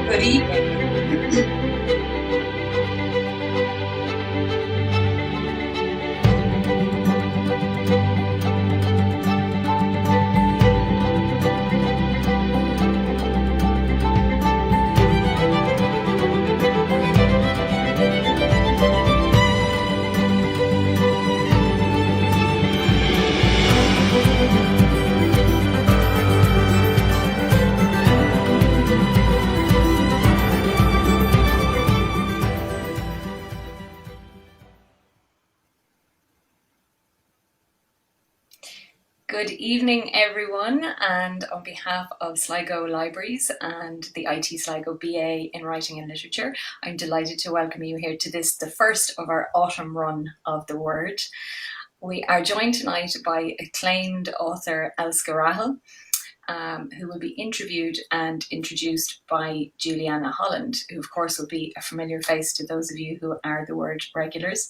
Good evening. Good evening, everyone, and on behalf of Sligo Libraries and the IT Sligo BA in Writing and Literature, I'm delighted to welcome you here to this, the first of our autumn run of the Word. We are joined tonight by acclaimed author Elske Rahill, who will be interviewed and introduced by Julianna Holland, who of course will be a familiar face to those of you who are the Word regulars.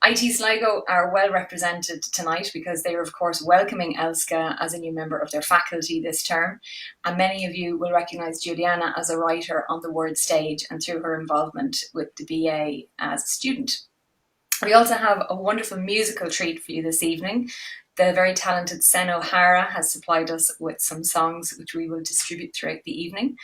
IT Sligo are well represented tonight because they are of course welcoming Elske as a new member of their faculty this term, and many of you will recognise Julianna as a writer on the Word stage and through her involvement with the BA as a student. We also have a wonderful musical treat for you this evening. The very talented Senna O'Hara has supplied us with some songs which we will distribute throughout the evening.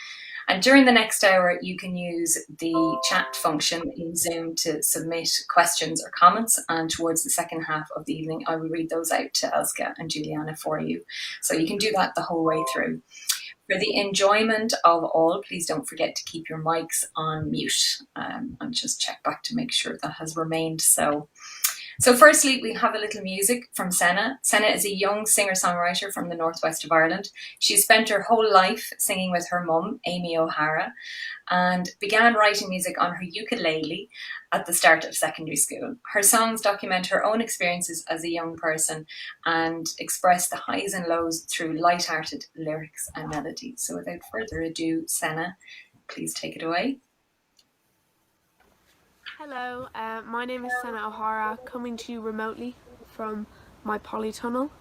And during the next hour, you can use the chat function in Zoom to submit questions or comments. And towards the second half of the evening, I will read those out to Elske and Julianna for you. So you can do that the whole way through. For the enjoyment of all, please don't forget to keep your mics on mute. And just check back to make sure that has remained so. So firstly, we have a little music from Senna. Senna is a young singer-songwriter from the northwest of Ireland. She spent her whole life singing with her mum, Amy O'Hara, and began writing music on her ukulele at the start of secondary school. Her songs document her own experiences as a young person and express the highs and lows through light-hearted lyrics and melody. So without further ado, Senna, please take it away. Hello, my name is Senna O'Hara, coming to you remotely from my polytunnel,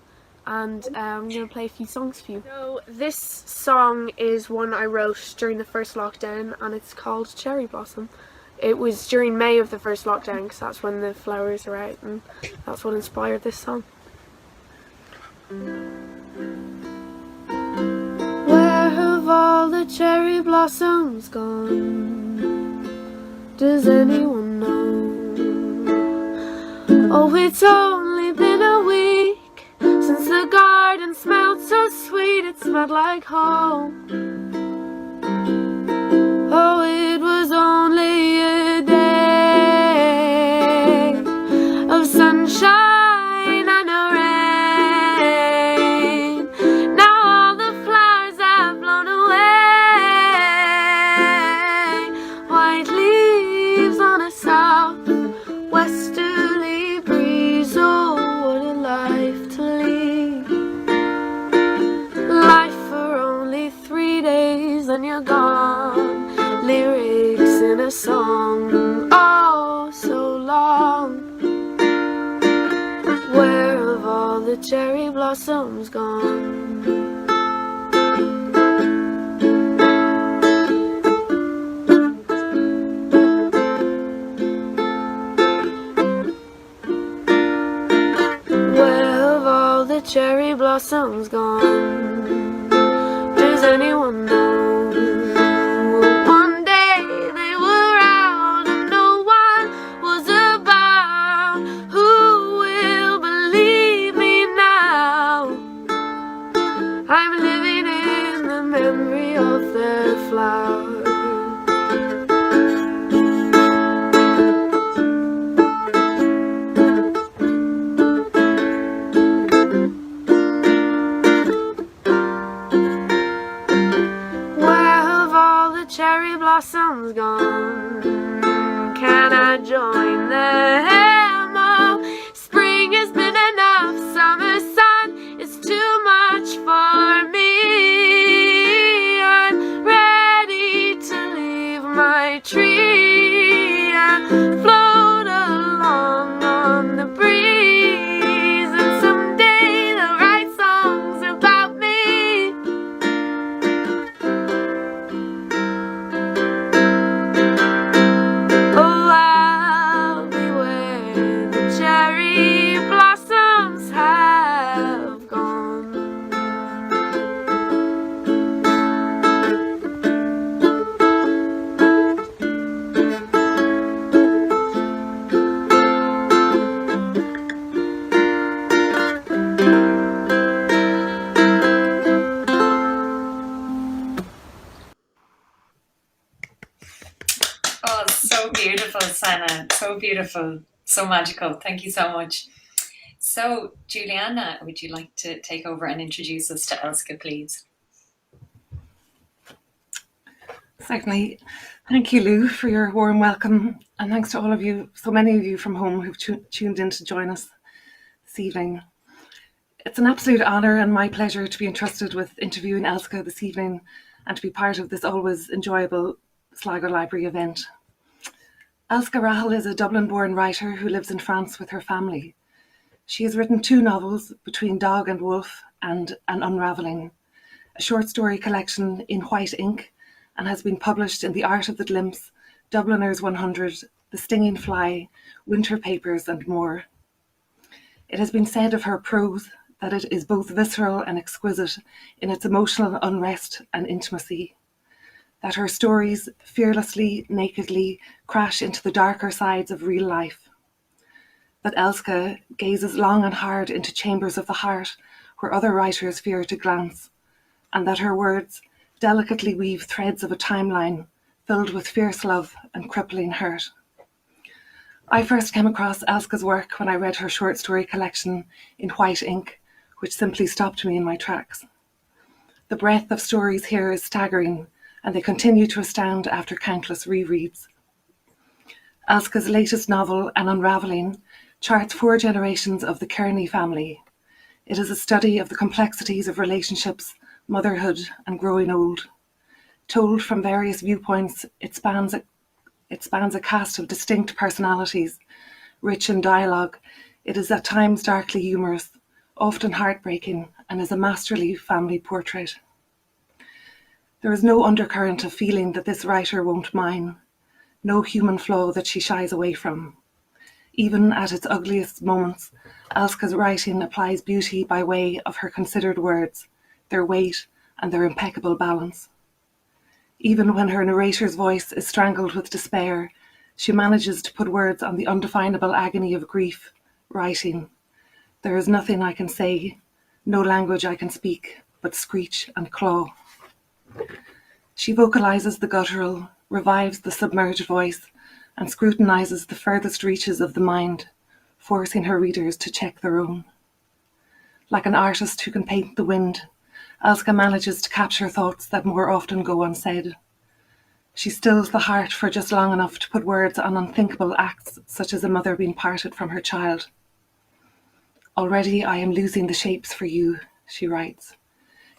and I'm going to play a few songs for you. So this song is one I wrote during the first lockdown, and it's called Cherry Blossom. It was during May of the first lockdown, because that's when the flowers are out, and that's what inspired this song. Where have all the cherry blossoms gone? Does anyone know? Oh, it's only been a week since the garden smelled so sweet, it smelled like home. Oh, it was only a day of sunshine and a rain. Now all the flowers have blown away. White leaves on a south westerly breeze. Oh, what a life to lead. Life for only 3 days and you're gone. Lyrics in a song, oh so long. Where have all the cherry blossoms gone? Cherry blossoms gone. Does anyone know? One day they were out and no one was about. Who will believe me now? I'm living in the memory of their flowers. Cherry blossoms gone. Can I join them? Oh, spring has been enough. Summer sun is too much for me. I'm ready to leave my tree and float Oh, so beautiful, Senna. So beautiful. So magical. Thank you so much. So, Julianna, would you like to take over and introduce us to Elske, please? Certainly. Thank you, Lou, for your warm welcome. And thanks to all of you, so many of you from home who've tuned in to join us this evening. It's an absolute honour and my pleasure to be entrusted with interviewing Elske this evening and to be part of this always enjoyable Sligo Library event. Elske Rahill is a Dublin-born writer who lives in France with her family. She has written 2 novels, Between Dog and Wolf and An Unravelling, a short story collection in white ink, and has been published in The Art of the Glimpse, Dubliners 100, The Stinging Fly, Winter Papers and more. It has been said of her prose that it is both visceral and exquisite in its emotional unrest and intimacy, that her stories fearlessly, nakedly crash into the darker sides of real life, that Elske gazes long and hard into chambers of the heart where other writers fear to glance, and that her words delicately weave threads of a timeline filled with fierce love and crippling hurt. I first came across Elske's work when I read her short story collection in white ink, which simply stopped me in my tracks. The breadth of stories here is staggering, and they continue to astound after countless rereads. Elske's latest novel, An Unravelling, charts 4 generations of the Kearney family. It is a study of the complexities of relationships, motherhood, and growing old. Told from various viewpoints, it spans a cast of distinct personalities, rich in dialogue. It is at times darkly humorous, often heartbreaking, and is a masterly family portrait. There is no undercurrent of feeling that this writer won't mine, no human flaw that she shies away from. Even at its ugliest moments, Elske's writing applies beauty by way of her considered words, their weight and their impeccable balance. Even when her narrator's voice is strangled with despair, she manages to put words on the undefinable agony of grief, writing, "There is nothing I can say, no language I can speak, but screech and claw." She vocalizes the guttural, revives the submerged voice, and scrutinizes the furthest reaches of the mind, forcing her readers to check their own. Like an artist who can paint the wind, Elske manages to capture thoughts that more often go unsaid. She stills the heart for just long enough to put words on unthinkable acts, such as a mother being parted from her child. "Already I am losing the shapes for you," she writes.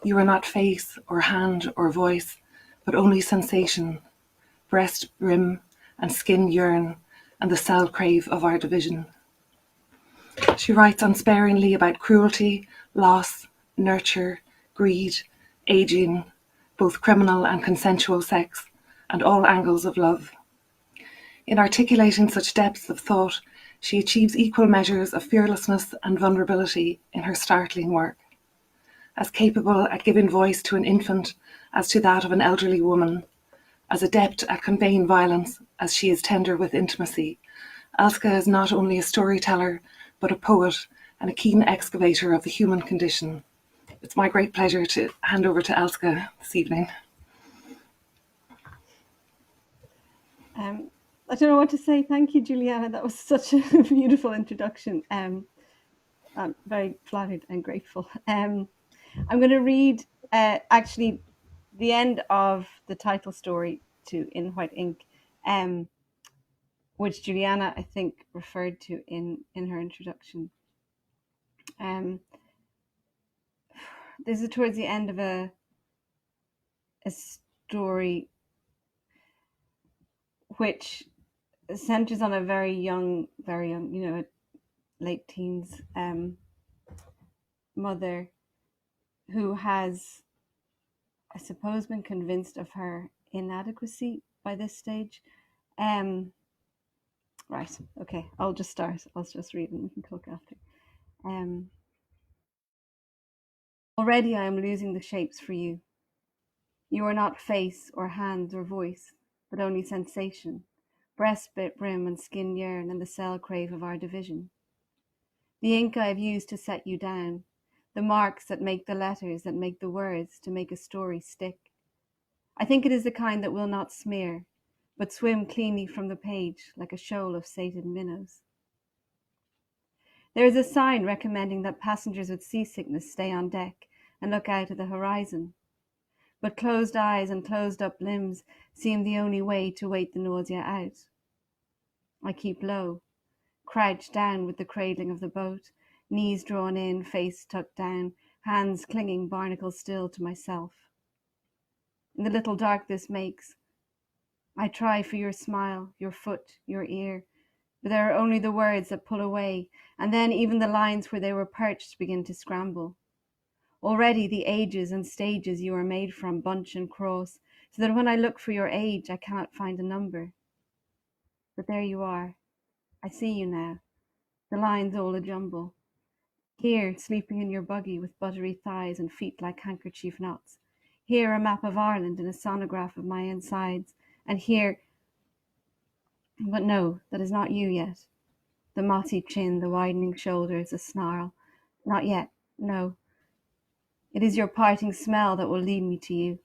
"You are not face or hand or voice, but only sensation. Breast brim and skin yearn, and the cell crave of our division." She writes unsparingly about cruelty, loss, nurture, greed, aging, both criminal and consensual sex, and all angles of love. In articulating such depths of thought, she achieves equal measures of fearlessness and vulnerability in her startling work. As capable at giving voice to an infant as to that of an elderly woman, as adept at conveying violence as she is tender with intimacy, Elske is not only a storyteller, but a poet and a keen excavator of the human condition. It's my great pleasure to hand over to Elske this evening. I don't know what to say. Thank you, Julianna. That was such a beautiful introduction. I'm very flattered and grateful. I'm going to read actually the end of the title story to In White Ink, which Julianna, I think, referred to in her introduction. This is towards the end of a story which centers on a very young, late teens mother who has, I suppose, been convinced of her inadequacy by this stage. Right, okay, I'll just start. I'll just read and we can talk after. Already I am losing the shapes for you. You are not face or hands or voice, but only sensation, breast brim and skin yearn, and the cell crave of our division. The ink I have used to set you down, the marks that make the letters, that make the words, to make a story stick. I think it is the kind that will not smear, but swim cleanly from the page like a shoal of sated minnows. There is a sign recommending that passengers with seasickness stay on deck and look out at the horizon. But closed eyes and closed up limbs seem the only way to wait the nausea out. I keep low, crouched down with the cradling of the boat, knees drawn in, face tucked down, hands clinging barnacle still to myself. In the little dark this makes, I try for your smile, your foot, your ear, but there are only the words that pull away, and then even the lines where they were perched begin to scramble. Already the ages and stages you are made from bunch and cross, so that when I look for your age I cannot find a number. But there you are. I see you now. The lines all a jumble. Here, sleeping in your buggy with buttery thighs and feet like handkerchief knots. Here, a map of Ireland and a sonograph of my insides. And here, but no, that is not you yet. The mossy chin, the widening shoulders, a snarl. Not yet, no. It is your parting smell that will lead me to you.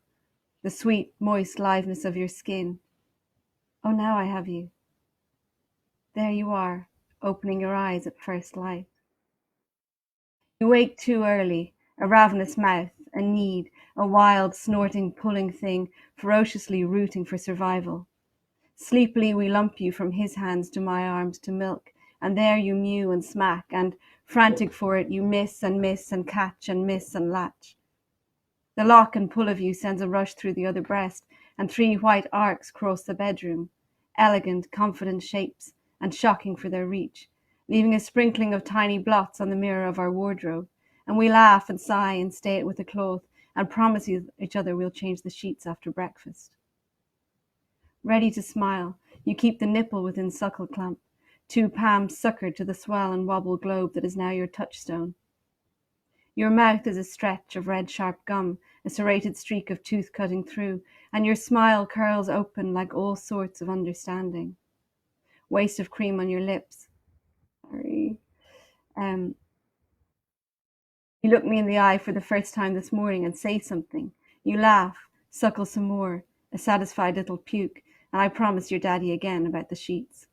The sweet, moist liveness of your skin. Oh, now I have you. There you are, opening your eyes at first light. You wake too early, a ravenous mouth, a need, a wild, snorting, pulling thing, ferociously rooting for survival. Sleepily we lump you from his hands to my arms to milk, and there you mew and smack, and, frantic for it, you miss and catch and miss and latch. The lock and pull of you sends a rush through the other breast, and 3 white arcs cross the bedroom, elegant, confident shapes, and shocking for their reach, leaving a sprinkling of tiny blots on the mirror of our wardrobe, and we laugh and sigh and stay it with a cloth, and promise each other we'll change the sheets after breakfast. Ready to smile, you keep the nipple within suckle clamp, 2 palms suckered to the swell and wobble globe that is now your touchstone. Your mouth is a stretch of red sharp gum, a serrated streak of tooth cutting through, and your smile curls open like all sorts of understanding. Waste of cream on your lips. Sorry. You look me in the eye for the first time this morning and say something. You laugh, suckle some more, a satisfied little puke, and I promise your daddy again about the sheets.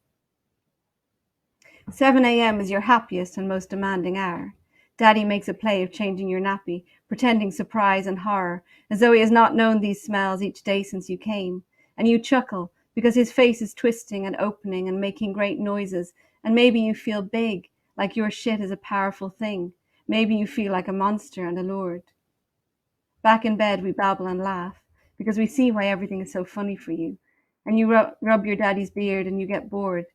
7 a.m. is your happiest and most demanding hour. Daddy makes a play of changing your nappy, pretending surprise and horror, as though he has not known these smells each day since you came, and you chuckle, because his face is twisting and opening and making great noises, and maybe you feel big, like your shit is a powerful thing. Maybe you feel like a monster and a lord. Back in bed we babble and laugh, because we see why everything is so funny for you, and you rub your daddy's beard and you get bored,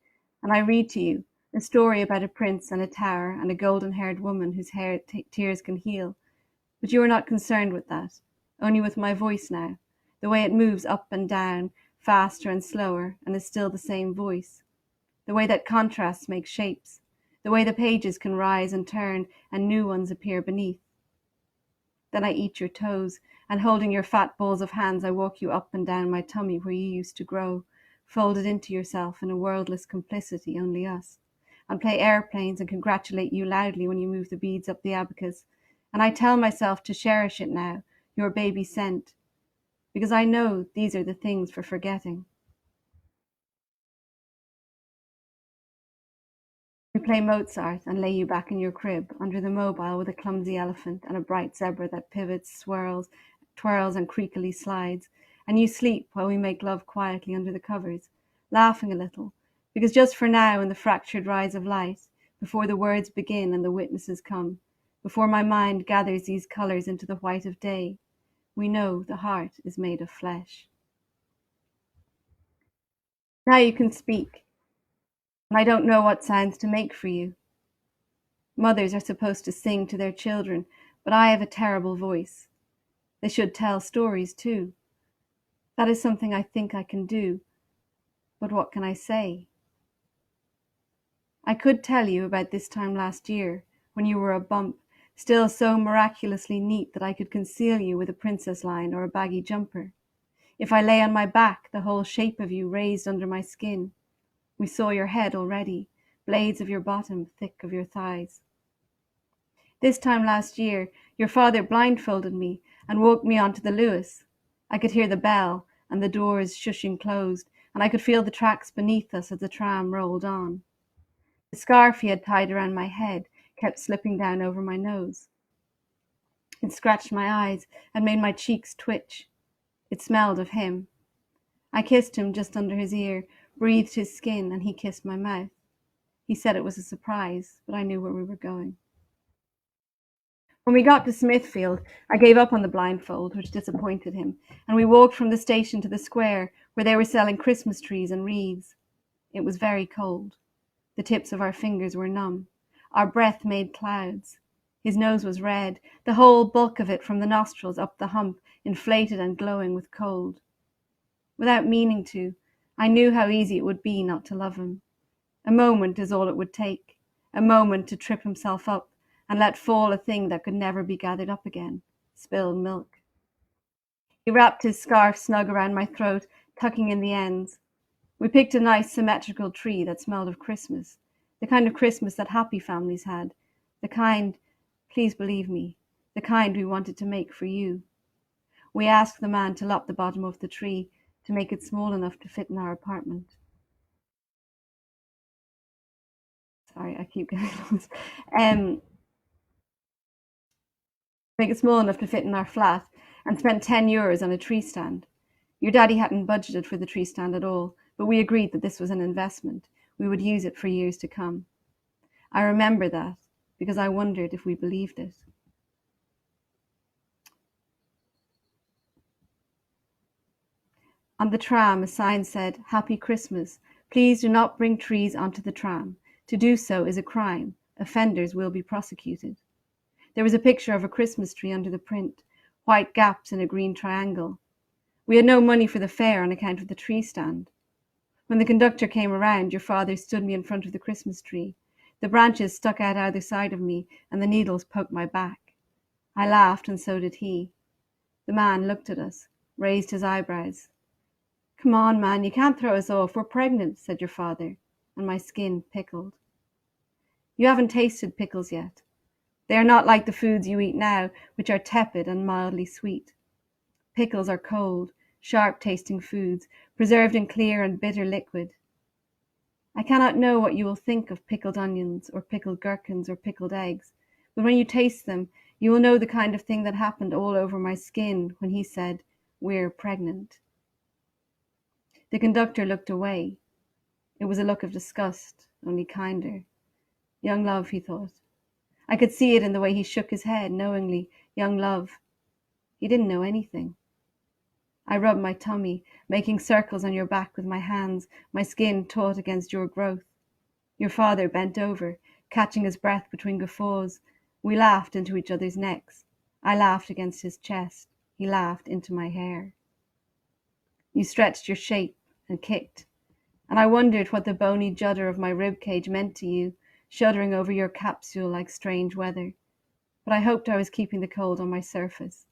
and I read to you a story about a prince and a tower and a golden-haired woman whose tears can heal. But you are not concerned with that, only with my voice now, the way it moves up and down, faster and slower, and is still the same voice, the way that contrasts make shapes, the way the pages can rise and turn and new ones appear beneath. Then I eat your toes, and holding your fat balls of hands I walk you up and down my tummy where you used to grow, folded into yourself in a worldless complicity, only us, and play airplanes and congratulate you loudly when you move the beads up the abacus, and I tell myself to cherish it now, your baby scent, because I know these are the things for forgetting. We play Mozart and lay you back in your crib, under the mobile with a clumsy elephant and a bright zebra that pivots, swirls, twirls and creakily slides, and you sleep while we make love quietly under the covers, laughing a little, because just for now in the fractured rise of light, before the words begin and the witnesses come, before my mind gathers these colours into the white of day, we know the heart is made of flesh. Now you can speak, and I don't know what sounds to make for you. Mothers are supposed to sing to their children, but I have a terrible voice. They should tell stories too. That is something I think I can do, but what can I say? I could tell you about this time last year, when you were a bump, still so miraculously neat that I could conceal you with a princess line or a baggy jumper. If I lay on my back, the whole shape of you raised under my skin. We saw your head already, blades of your bottom, thick of your thighs. This time last year, your father blindfolded me and woke me onto the Lewis. I could hear the bell and the doors shushing closed, and I could feel the tracks beneath us as the tram rolled on. The scarf he had tied around my head kept slipping down over my nose. It scratched my eyes and made my cheeks twitch. It smelled of him. I kissed him just under his ear, breathed his skin, and he kissed my mouth. He said it was a surprise, but I knew where we were going. When we got to Smithfield, I gave up on the blindfold, which disappointed him, and we walked from the station to the square, where they were selling Christmas trees and wreaths. It was very cold. The tips of our fingers were numb. Our breath made clouds. His nose was red, the whole bulk of it from the nostrils up the hump, inflated and glowing with cold. Without meaning to, I knew how easy it would be not to love him. A moment is all it would take, a moment to trip himself up and let fall a thing that could never be gathered up again, spilled milk. He wrapped his scarf snug around my throat, tucking in the ends. We picked a nice symmetrical tree that smelled of Christmas, the kind of Christmas that happy families had, the kind, please believe me, the kind we wanted to make for you. We asked the man to lop the bottom of the tree to make it small enough to fit in our apartment. Sorry, I keep getting lost. Make it small enough to fit in our flat, and spent €10 on a tree stand. Your daddy hadn't budgeted for the tree stand at all, but we agreed that this was an investment. We would use it for years to come. I remember that because I wondered if we believed it. On the tram, a sign said, "Happy Christmas. Please do not bring trees onto the tram. To do so is a crime. Offenders will be prosecuted." There was a picture of a Christmas tree under the print, white gaps in a green triangle. We had no money for the fare on account of the tree stand. When the conductor came around, your father stood me in front of the Christmas tree. The branches stuck out either side of me, and the needles poked my back. I laughed, and so did he. The man looked at us, raised his eyebrows. "Come on, man, you can't throw us off. We're pregnant," said your father, and my skin pickled. You haven't tasted pickles yet. They are not like the foods you eat now, which are tepid and mildly sweet. Pickles are cold, sharp-tasting foods, preserved in clear and bitter liquid. I cannot know what you will think of pickled onions, or pickled gherkins, or pickled eggs, but when you taste them, you will know the kind of thing that happened all over my skin when he said, "We're pregnant." The conductor looked away. It was a look of disgust, only kinder. Young love, he thought. I could see it in the way he shook his head knowingly. Young love. He didn't know anything. I rubbed my tummy, making circles on your back with my hands, my skin taut against your growth. Your father bent over, catching his breath between guffaws. We laughed into each other's necks. I laughed against his chest. He laughed into my hair. You stretched your shape and kicked, and I wondered what the bony judder of my rib cage meant to you, shuddering over your capsule like strange weather. But I hoped I was keeping the cold on my surface,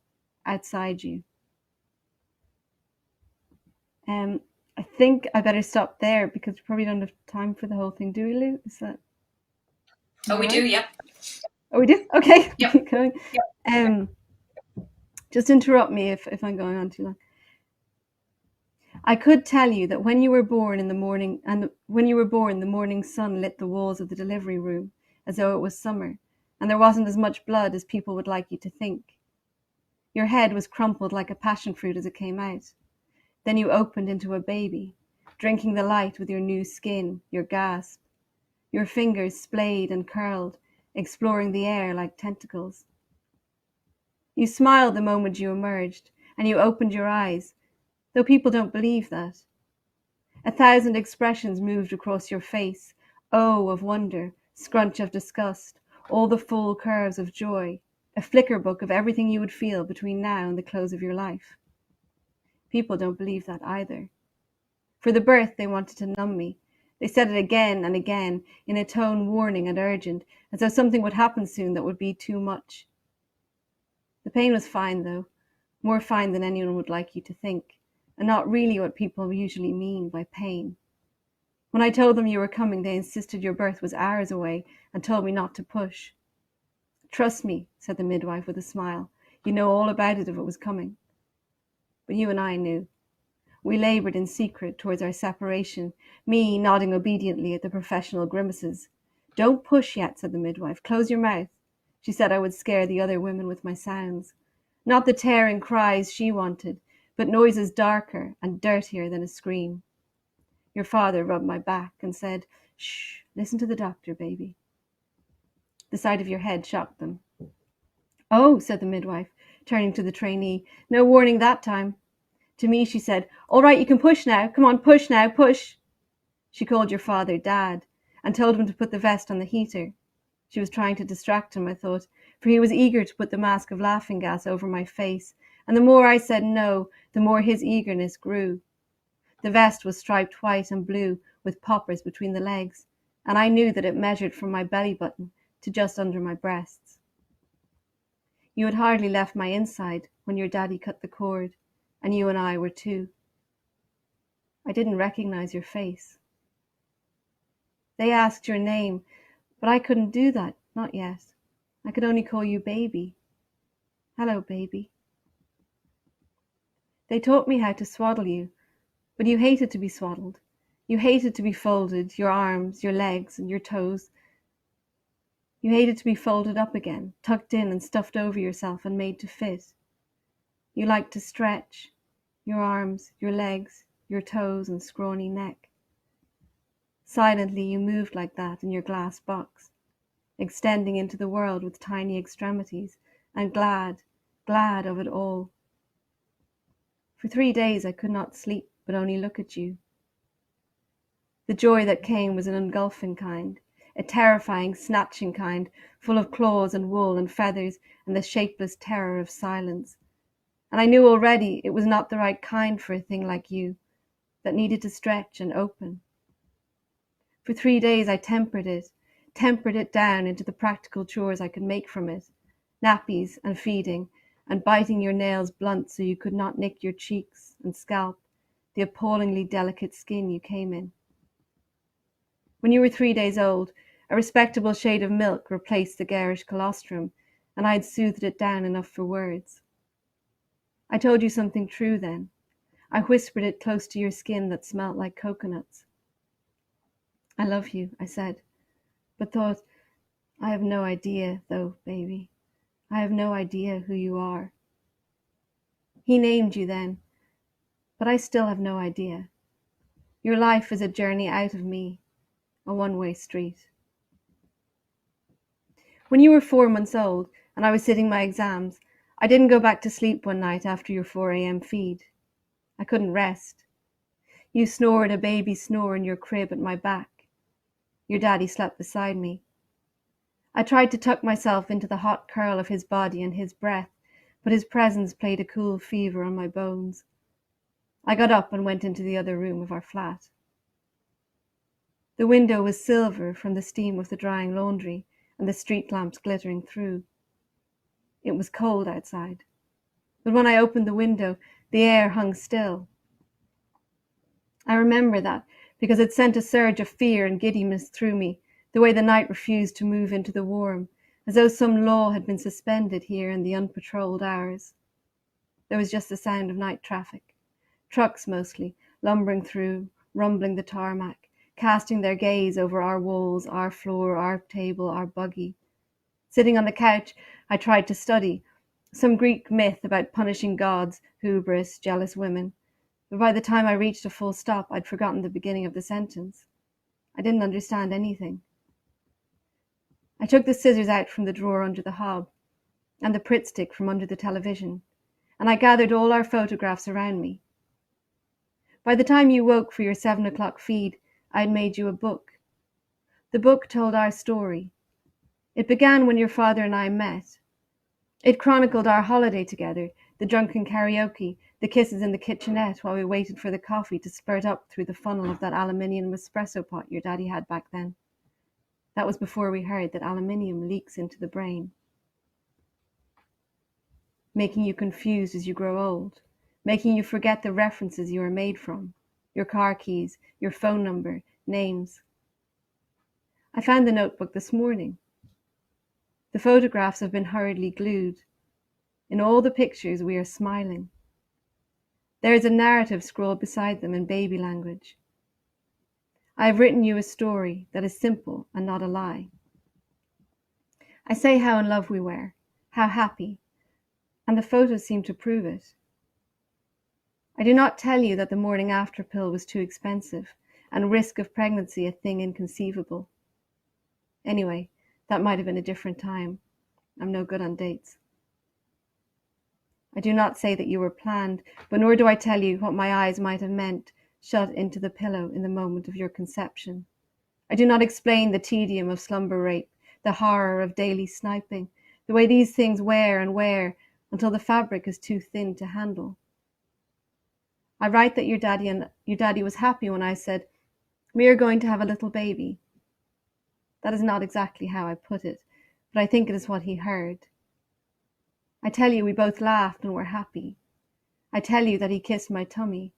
outside you. I think I better stop there because we probably don't have time for the whole thing, do we, Lou? Is that? Oh, we do, yep. Oh, we do? Okay. Yep. Keep going. Yep. Just interrupt me if I'm going on too long. I could tell you that when you were born in the morning, the morning sun lit the walls of the delivery room as though it was summer, and there wasn't as much blood as people would like you to think. Your head was crumpled like a passion fruit as it came out. Then you opened into a baby, drinking the light with your new skin, your gasp. Your fingers splayed and curled, exploring the air like tentacles. You smiled the moment you emerged, and you opened your eyes, though people don't believe that. 1,000 expressions moved across your face, O of wonder, scrunch of disgust, all the full curves of joy, a flicker book of everything you would feel between now and the close of your life. People don't believe that either. For the birth, they wanted to numb me. They said it again and again, in a tone warning and urgent, as though something would happen soon that would be too much. The pain was fine, though, more fine than anyone would like you to think, and not really what people usually mean by pain. When I told them you were coming, they insisted your birth was hours away and told me not to push. "Trust me," said the midwife with a smile. "You know all about it if it was coming." But you and I knew. We laboured in secret towards our separation, me nodding obediently at the professional grimaces. "Don't push yet," said the midwife. "Close your mouth." She said I would scare the other women with my sounds. Not the tearing cries she wanted, but noises darker and dirtier than a scream. Your father rubbed my back and said, "Shh, listen to the doctor, baby." The sight of your head shocked them. "Oh," said the midwife, turning to the trainee. "No warning that time." To me she said, "All right, you can push now. Come on, push now, push." She called your father Dad and told him to put the vest on the heater. She was trying to distract him, I thought, for he was eager to put the mask of laughing gas over my face, and the more I said no, the more his eagerness grew. The vest was striped white and blue with poppers between the legs, and I knew that it measured from my belly button to just under my breasts. You had hardly left my inside when your daddy cut the cord, and you and I were two. I didn't recognize your face. They asked your name, but I couldn't do that, not yet. I could only call you baby. Hello, baby. They taught me how to swaddle you, but you hated to be swaddled. You hated to be folded, your arms, your legs, and your toes. You hated to be folded up again, tucked in and stuffed over yourself and made to fit. You liked to stretch, your arms, your legs, your toes and scrawny neck. Silently you moved like that in your glass box, extending into the world with tiny extremities, and glad of it all. For 3 days I could not sleep, but only look at you. The joy that came was an engulfing kind, a terrifying, snatching kind, full of claws and wool and feathers and the shapeless terror of silence. And I knew already it was not the right kind for a thing like you, that needed to stretch and open. For 3 days I tempered it down into the practical chores I could make from it, nappies and feeding, and biting your nails blunt so you could not nick your cheeks and scalp, the appallingly delicate skin you came in. When you were 3 days old, a respectable shade of milk replaced the garish colostrum, and I had soothed it down enough for words. I told you something true then. I whispered it close to your skin that smelt like coconuts. "I love you," I said, but thought, I have no idea, though, baby. I have no idea who you are. He named you then, but I still have no idea. Your life is a journey out of me, a one-way street. When you were 4 months old and I was sitting my exams, I didn't go back to sleep one night after your 4 a.m. feed. I couldn't rest. You snored a baby snore in your crib at my back. Your daddy slept beside me. I tried to tuck myself into the hot curl of his body and his breath, but his presence played a cool fever on my bones. I got up and went into the other room of our flat. The window was silver from the steam of the drying laundry and the street lamps glittering through. It was cold outside, but when I opened the window, the air hung still. I remember that because it sent a surge of fear and giddiness through me, the way the night refused to move into the warm, as though some law had been suspended here in the unpatrolled hours. There was just the sound of night traffic, trucks mostly, lumbering through, rumbling the tarmac, casting their gaze over our walls, our floor, our table, our buggy. Sitting on the couch, I tried to study some Greek myth about punishing gods, hubris, jealous women. But by the time I reached a full stop, I'd forgotten the beginning of the sentence. I didn't understand anything. I took the scissors out from the drawer under the hob, and the Pritt stick from under the television, and I gathered all our photographs around me. By the time you woke for your 7 o'clock feed, I'd made you a book. The book told our story. It began when your father and I met. It chronicled our holiday together, the drunken karaoke, the kisses in the kitchenette while we waited for the coffee to spurt up through the funnel of that aluminium espresso pot your daddy had back then. That was before we heard that aluminium leaks into the brain, making you confused as you grow old, making you forget the references you were made from, your car keys, your phone number, names. I found the notebook this morning. The photographs have been hurriedly glued. In all the pictures we are smiling. There is a narrative scrawled beside them in baby language. I have written you a story that is simple and not a lie. I say how in love we were, how happy, and the photos seem to prove it. I do not tell you that the morning after pill was too expensive and risk of pregnancy a thing inconceivable. Anyway, that might have been a different time. I'm no good on dates. I do not say that you were planned, but nor do I tell you what my eyes might have meant shut into the pillow in the moment of your conception. I do not explain the tedium of slumber rape, the horror of daily sniping, the way these things wear and wear until the fabric is too thin to handle. I write that your daddy was happy when I said, "We are going to have a little baby." That is not exactly how I put it, but I think it is what he heard. I tell you we both laughed and were happy. I tell you that he kissed my tummy.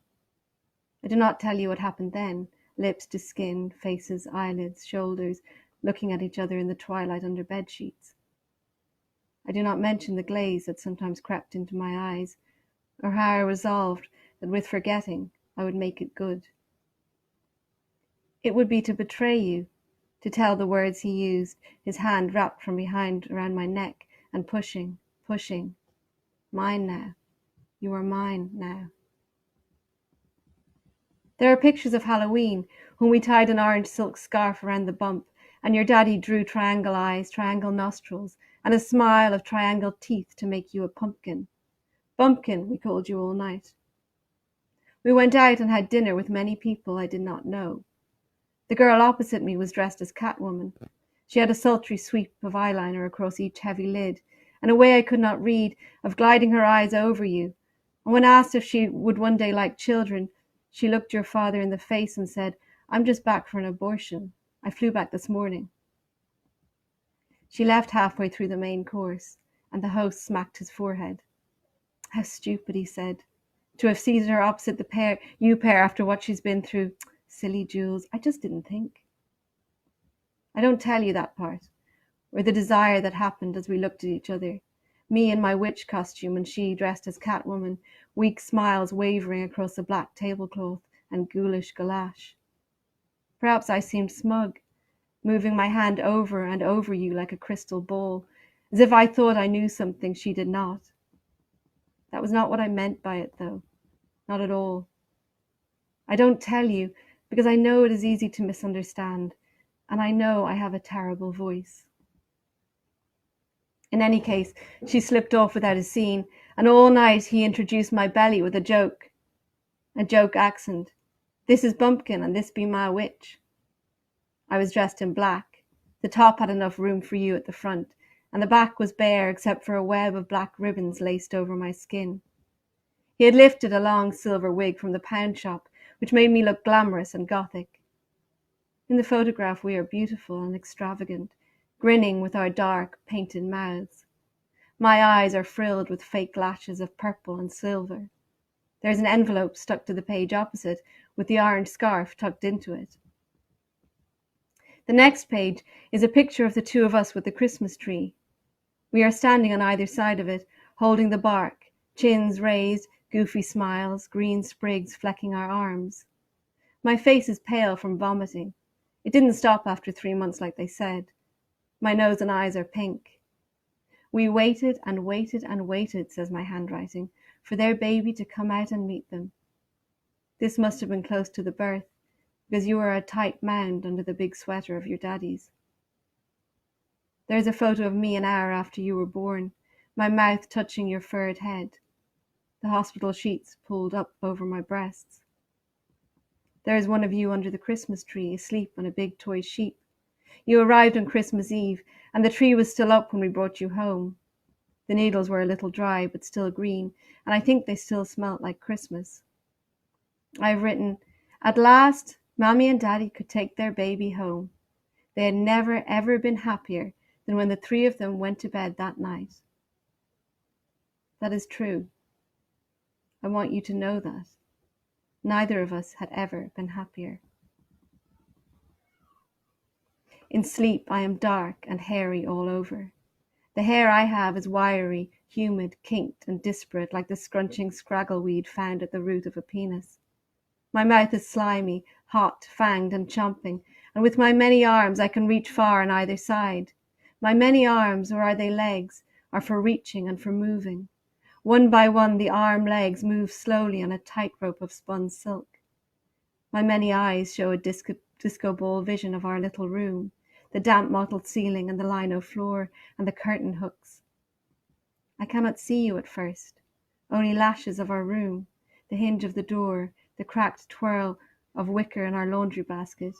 I do not tell you what happened then, lips to skin, faces, eyelids, shoulders, looking at each other in the twilight under bed sheets. I do not mention the glaze that sometimes crept into my eyes, or how I resolved that with forgetting I would make it good. It would be to betray you, to tell the words he used, his hand wrapped from behind around my neck and pushing. Mine now. You are mine now. There are pictures of Halloween, when we tied an orange silk scarf around the bump, and your daddy drew triangle eyes, triangle nostrils, and a smile of triangle teeth to make you a pumpkin. Bumpkin, we called you all night. We went out and had dinner with many people I did not know. The girl opposite me was dressed as Catwoman. She had a sultry sweep of eyeliner across each heavy lid, and a way I could not read of gliding her eyes over you. And when asked if she would one day like children, she looked your father in the face and said, "I'm just back for an abortion. I flew back this morning." She left halfway through the main course, and the host smacked his forehead. "How stupid," he said, "to have seated her opposite you pair after what she's been through. Silly Jules, I just didn't think." I don't tell you that part, or the desire that happened as we looked at each other, me in my witch costume and she dressed as Catwoman, weak smiles wavering across the black tablecloth and ghoulish gouache. Perhaps I seemed smug, moving my hand over and over you like a crystal ball, as if I thought I knew something she did not. That was not what I meant by it, though. Not at all. I don't tell you because I know it is easy to misunderstand, and I know I have a terrible voice. In any case, she slipped off without a scene, and all night he introduced my belly with a joke accent. "This is Bumpkin, and this be my witch." I was dressed in black. The top had enough room for you at the front, and the back was bare except for a web of black ribbons laced over my skin. He had lifted a long silver wig from the pound shop, which made me look glamorous and gothic. In the photograph we are beautiful and extravagant, grinning with our dark, painted mouths. My eyes are frilled with fake lashes of purple and silver. There is an envelope stuck to the page opposite, with the orange scarf tucked into it. The next page is a picture of the two of us with the Christmas tree. We are standing on either side of it, holding the bark, chins raised, goofy smiles, green sprigs flecking our arms. My face is pale from vomiting. It didn't stop after 3 months like they said. My nose and eyes are pink. "We waited and waited and waited," says my handwriting, "for their baby to come out and meet them. This must have been close to the birth, because you are a tight mound under the big sweater of your daddy's." There is a photo of me an hour after you were born, my mouth touching your furred head, the hospital sheets pulled up over my breasts. There is one of you under the Christmas tree, asleep on a big toy sheep. You arrived on Christmas Eve, and the tree was still up when we brought you home. The needles were a little dry, but still green, and I think they still smelt like Christmas. I have written, "At last, Mommy and Daddy could take their baby home. They had never, ever been happier than when the three of them went to bed that night." That is true. I want you to know that. Neither of us had ever been happier. In sleep, I am dark and hairy all over. The hair I have is wiry, humid, kinked and disparate like the scrunching scraggleweed found at the root of a penis. My mouth is slimy, hot, fanged and chomping, and with my many arms I can reach far on either side. My many arms, or are they legs, are for reaching and for moving. One by one the arm legs move slowly on a tightrope of spun silk. My many eyes show a disco ball vision of our little room, the damp mottled ceiling and the lino floor and the curtain hooks. I cannot see you at first, only lashes of our room, the hinge of the door, the cracked twirl of wicker in our laundry basket.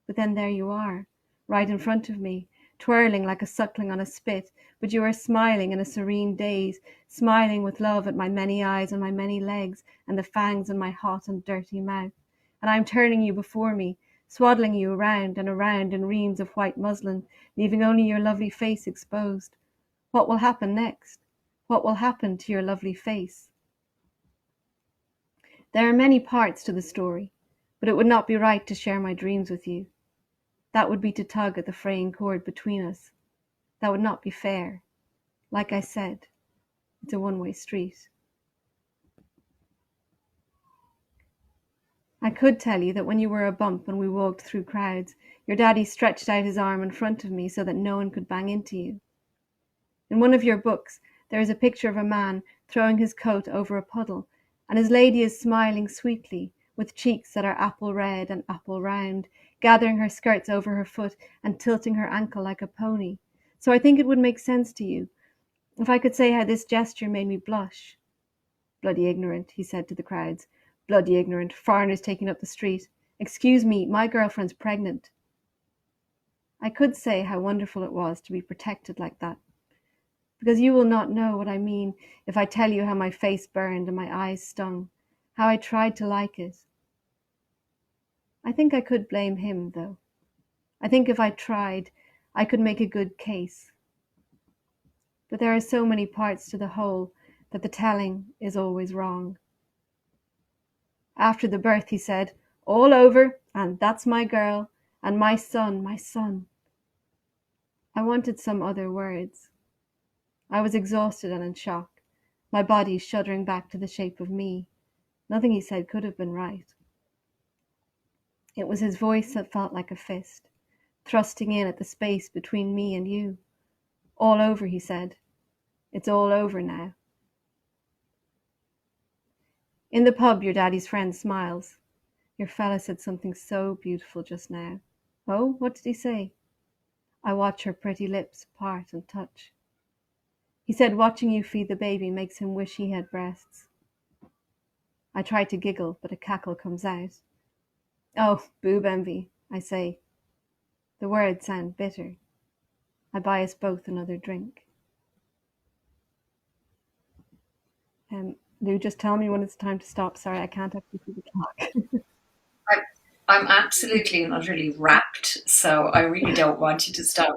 But then there you are, right in front of me, twirling like a suckling on a spit, but you are smiling in a serene daze, smiling with love at my many eyes and my many legs and the fangs in my hot and dirty mouth. And I am turning you before me, swaddling you around and around in reams of white muslin, leaving only your lovely face exposed. What will happen next? What will happen to your lovely face? There are many parts to the story, but it would not be right to share my dreams with you. That would be to tug at the fraying cord between us. That would not be fair. Like I said, it's a one-way street. I could tell you that when you were a bump and we walked through crowds, your daddy stretched out his arm in front of me so that no one could bang into you. In one of your books, there is a picture of a man throwing his coat over a puddle, and his lady is smiling sweetly, with cheeks that are apple red and apple round, gathering her skirts over her foot and tilting her ankle like a pony. So I think it would make sense to you if I could say how this gesture made me blush. Bloody ignorant, he said to the crowds. Bloody ignorant, foreigners taking up the street. Excuse me, my girlfriend's pregnant. I could say how wonderful it was to be protected like that, because you will not know what I mean if I tell you how my face burned and my eyes stung, how I tried to like it. I think I could blame him, though. I think if I tried, I could make a good case. But there are so many parts to the whole that the telling is always wrong. After the birth, he said, all over, and that's my girl, and my son, my son. I wanted some other words. I was exhausted and in shock, my body shuddering back to the shape of me. Nothing he said could have been right. It was his voice that felt like a fist, thrusting in at the space between me and you. All over, he said. It's all over now. In the pub, your daddy's friend smiles. Your fella said something so beautiful just now. Oh, what did he say? I watch her pretty lips part and touch. He said watching you feed the baby makes him wish he had breasts. I try to giggle, but a cackle comes out. Oh, boob envy, I say. The words sound bitter. I buy us both another drink. Lou, just tell me when it's time to stop. Sorry, I can't actually see the clock. I'm absolutely and utterly wrapped, so I really don't want you to stop.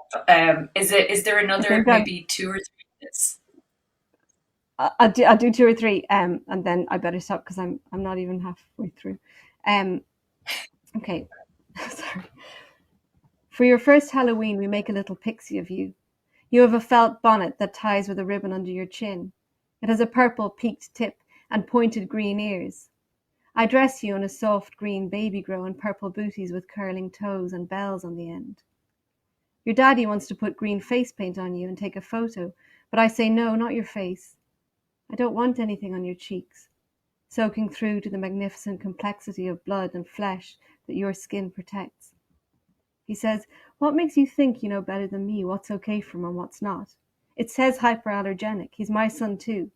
Is there another maybe 2 or 3 minutes? I'll do 2 or 3, and then I better stop because I'm not even halfway through. Okay, sorry. For your first Halloween, we make a little pixie of you. You have a felt bonnet that ties with a ribbon under your chin. It has a purple peaked tip and pointed green ears. I dress you in a soft green baby grow and purple booties with curling toes and bells on the end. Your daddy wants to put green face paint on you and take a photo, but I say no, not your face. I don't want anything on your cheeks, soaking through to the magnificent complexity of blood and flesh that your skin protects. He says, what makes you think you know better than me what's okay for him and what's not? It says hyperallergenic. He's my son too.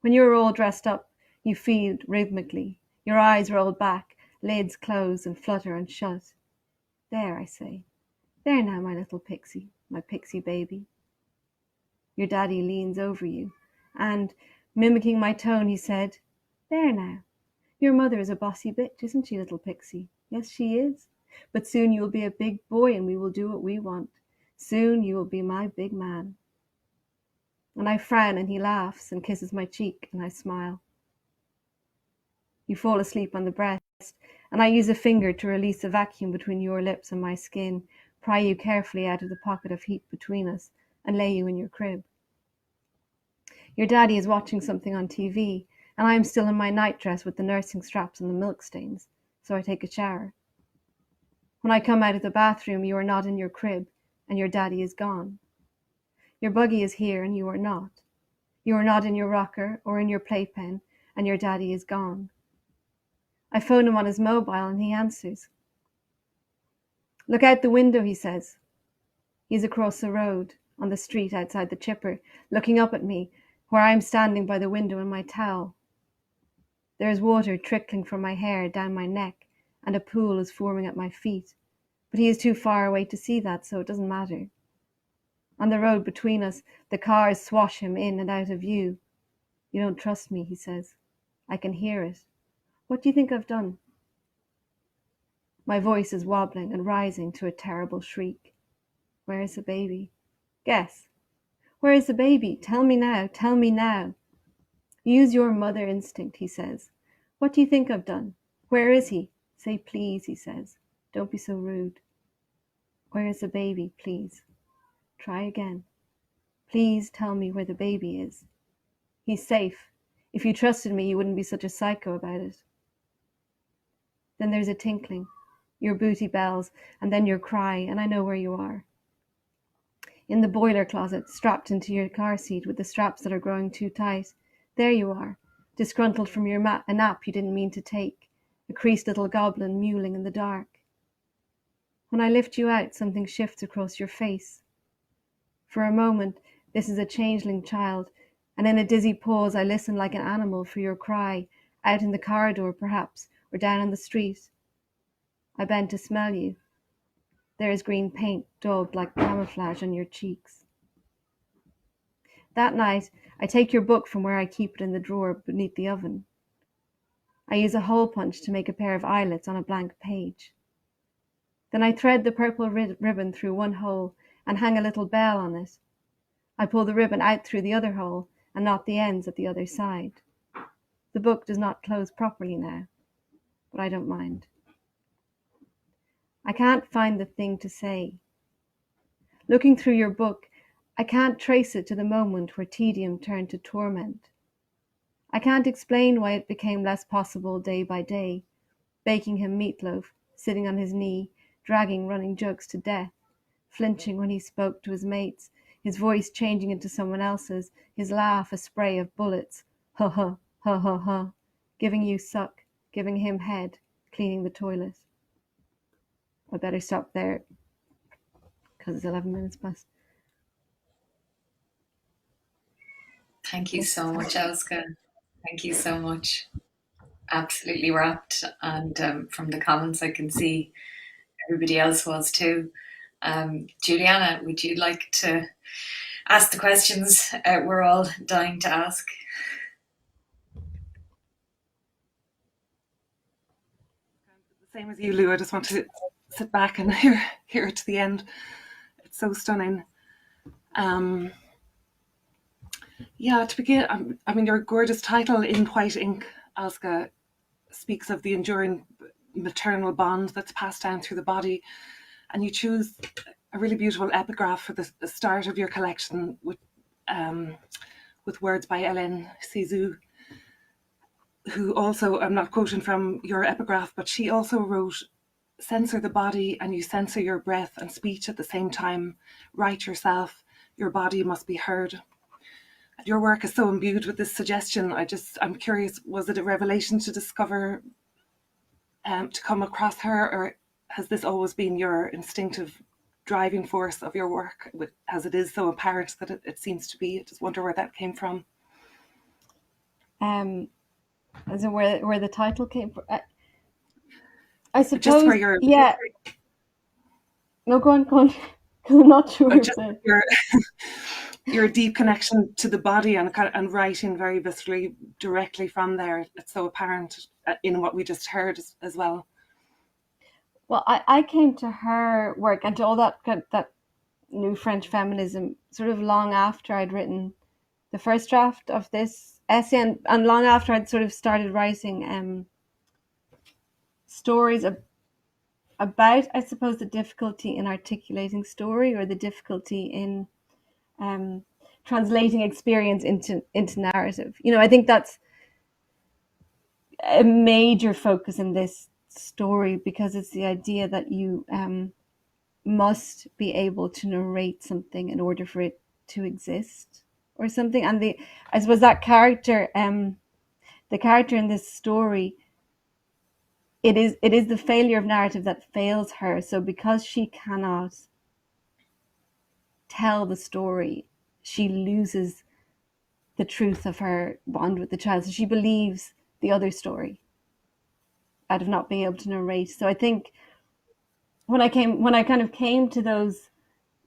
When you're all dressed up, you feed rhythmically, your eyes rolled back, lids close and flutter and shut. There, I say. There now, my little pixie, my pixie baby. Your daddy leans over you, and, mimicking my tone, he said, there now. Your mother is a bossy bitch, isn't she, little pixie? Yes, she is. But soon you will be a big boy and we will do what we want. Soon you will be my big man. And I frown and he laughs and kisses my cheek and I smile. You fall asleep on the breast and I use a finger to release a vacuum between your lips and my skin, pry you carefully out of the pocket of heat between us and lay you in your crib. Your daddy is watching something on TV, and I am still in my nightdress with the nursing straps and the milk stains, so I take a shower. When I come out of the bathroom, you are not in your crib, and your daddy is gone. Your buggy is here, and you are not. You are not in your rocker or in your playpen, and your daddy is gone. I phone him on his mobile, and he answers. Look out the window, he says. He's across the road, on the street outside the chipper, looking up at me, where I am standing by the window in my towel. There is water trickling from my hair down my neck, and a pool is forming at my feet. But he is too far away to see that, so it doesn't matter. On the road between us, the cars swash him in and out of view. You don't trust me, he says. I can hear it. What do you think I've done? My voice is wobbling and rising to a terrible shriek. Where is the baby? Guess. Where is the baby? Tell me now, tell me now. Use your mother instinct, he says. What do you think I've done? Where is he? Say please, he says. Don't be so rude. Where is the baby, please? Try again. Please tell me where the baby is. He's safe. If you trusted me, you wouldn't be such a psycho about it. Then there's a tinkling, your booty bells, and then your cry, and I know where you are. In the boiler closet, strapped into your car seat with the straps that are growing too tight. There you are, disgruntled from a nap you didn't mean to take, a creased little goblin mewling in the dark. When I lift you out, something shifts across your face. For a moment, this is a changeling child, and in a dizzy pause I listen like an animal for your cry, out in the corridor perhaps, or down on the street. I bend to smell you. There is green paint daubed like camouflage on your cheeks. That night, I take your book from where I keep it in the drawer beneath the oven. I use a hole punch to make a pair of eyelets on a blank page. Then I thread the purple ribbon through one hole and hang a little bell on it. I pull the ribbon out through the other hole and knot the ends at the other side. The book does not close properly now, but I don't mind. I can't find the thing to say. Looking through your book, I can't trace it to the moment where tedium turned to torment. I can't explain why it became less possible day by day, baking him meatloaf, sitting on his knee, dragging running jugs to death, flinching when he spoke to his mates, his voice changing into someone else's, his laugh a spray of bullets, ha ha, ha ha ha, giving you suck, giving him head, cleaning the toilet. I better stop there, because it's 11 minutes past. Thank you so much, Elske. Thank you so much. Absolutely rapt, and from the comments I can see everybody else was too. Julianna, would you like to ask the questions we're all dying to ask? Same as you, Lou. I just want to sit back and hear it to the end. It's so stunning. Yeah, to begin, I mean, your gorgeous title, In White Ink, Elske, speaks of the enduring maternal bond that's passed down through the body. And you choose a really beautiful epigraph for the start of your collection with words by Hélène Cixous, who also, I'm not quoting from your epigraph, but she also wrote, censor the body and you censor your breath and speech at the same time. Write yourself, your body must be heard. Your work is so imbued with this suggestion. I'm curious, was it a revelation to discover, to come across her, or has this always been your instinctive driving force of your work, as it is so apparent that it seems to be? I just wonder where that came from. As in where the title came from? I suppose, just where you're, yeah. No, go on. I'm not sure. Your deep connection to the body and writing very viscerally directly from there. It's so apparent in what we just heard as well. Well, I came to her work and to all that new French feminism sort of long after I'd written the first draft of this essay, and long after I'd sort of started writing stories about, I suppose, the difficulty in articulating story, or the difficulty in translating experience into narrative. You know, I think that's a major focus in this story, because it's the idea that you must be able to narrate something in order for it to exist or something. And I suppose that character, the character in this story, it is the failure of narrative that fails her. So because she cannot tell the story, she loses the truth of her bond with the child. So she believes the other story out of not being able to narrate. So I think when I kind of came to those,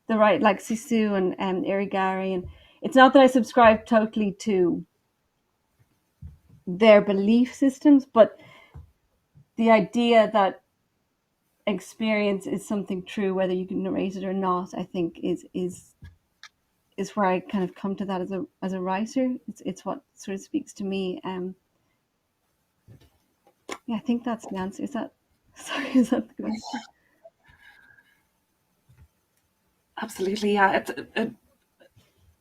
the right, like Sisu and Irigari, and it's not that I subscribe totally to their belief systems, but the idea that experience is something true, whether you can narrate it or not, I think is where I kind of come to that as a writer. It's what sort of speaks to me. Yeah, I think that's the answer. Is that the question? Absolutely, yeah.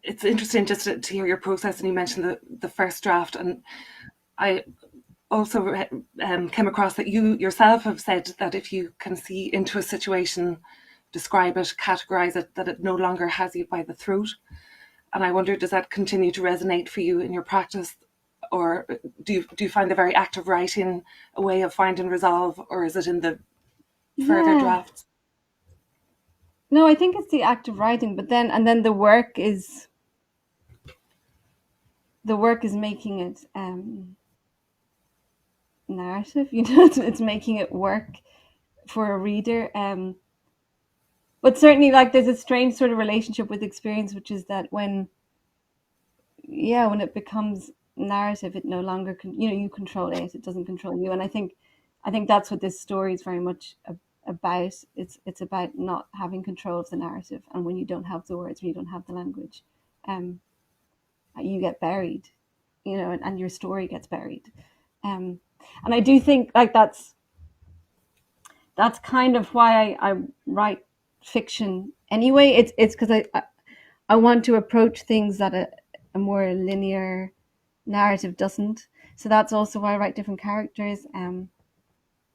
It's interesting just to hear your process, and you mentioned the first draft, and I also came across that you yourself have said that if you can see into a situation, describe it, categorize it, that it no longer has you by the throat. And I wonder, does that continue to resonate for you in your practice, or do you find the very act of writing a way of finding resolve, or is it in the further drafts? No, I think it's the act of writing, but then the work is making it narrative. You know, it's making it work for a reader. But certainly, like, there's a strange sort of relationship with experience, which is that when it becomes narrative, it no longer you control it. It doesn't control you. And I think that's what this story is very much about. It's about not having control of the narrative, and when you don't have the words, when you don't have the language, you get buried, you know, and your story gets buried. And I do think, like, that's kind of why I write fiction anyway. It's because I want to approach things that a more linear narrative doesn't. So that's also why I write different characters.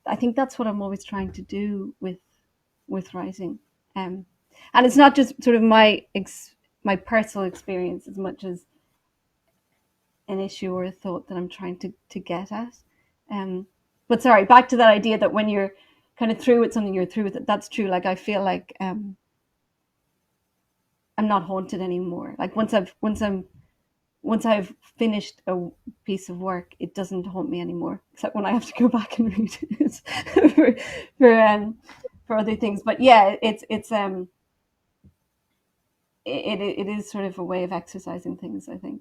I think that's what I'm always trying to do with writing. And it's not just sort of my personal experience as much as an issue or a thought that I'm trying to get at. But sorry, back to that idea that when you're kind of through with something, you're through with it. That's true. Like, I feel like I'm not haunted anymore. Like, once I've finished a piece of work, it doesn't haunt me anymore, except when I have to go back and read it for other things. But yeah, it is sort of a way of exercising things, I think.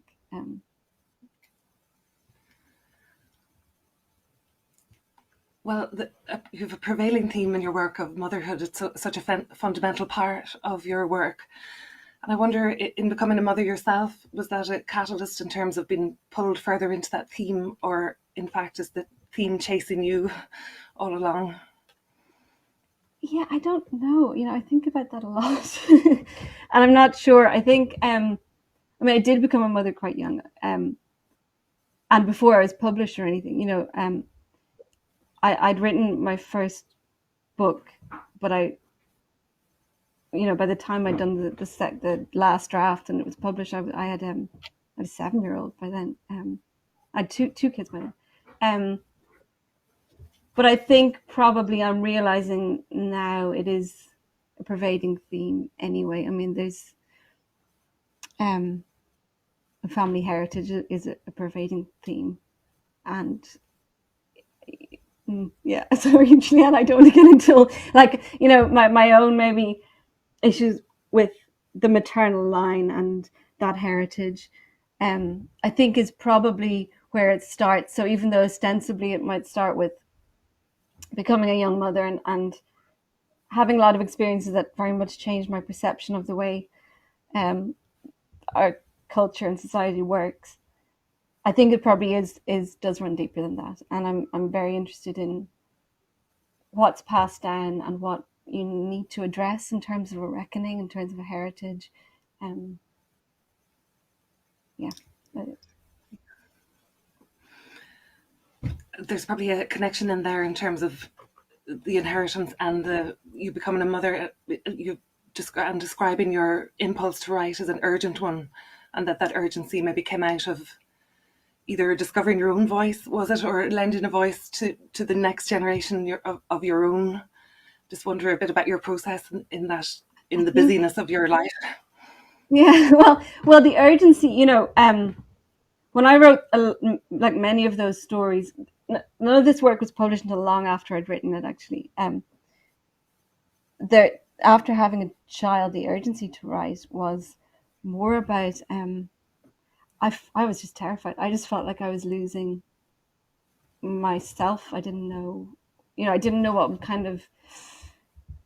Well, you have a prevailing theme in your work of motherhood. It's such a fundamental part of your work. And I wonder, in becoming a mother yourself, was that a catalyst in terms of being pulled further into that theme, or in fact is the theme chasing you all along? Yeah, I don't know. You know, I think about that a lot. And I'm not sure. I think, I did become a mother quite young. And before I was published or anything, you know, I'd written my first book, but by the time I'd done the last draft and it was published, I had a 7-year-old by then. I had two kids by then. But I think probably I'm realizing now it is a pervading theme anyway. I mean, there's family heritage is a pervading theme, and yeah. Sorry, Julianna, I don't want to get into, like, you know, my own maybe issues with the maternal line and that heritage. I think is probably where it starts. So even though ostensibly it might start with becoming a young mother and having a lot of experiences that very much changed my perception of the way our culture and society works, I think it probably does run deeper than that. And I'm very interested in what's passed down and what you need to address in terms of a reckoning, in terms of a heritage. yeah. There's probably a connection in there in terms of the inheritance and you becoming a mother. You and describing your impulse to write as an urgent one, and that urgency maybe came out of either discovering your own voice, was it, or lending a voice to the next generation of your own. Just wonder a bit about your process in the busyness of your life. Yeah, well, the urgency, when I wrote like many of those stories, none of this work was published until long after I'd written it. Actually, after having a child, the urgency to write was more about. I was just terrified. I just felt like I was losing myself. I didn't know, I didn't know what kind of.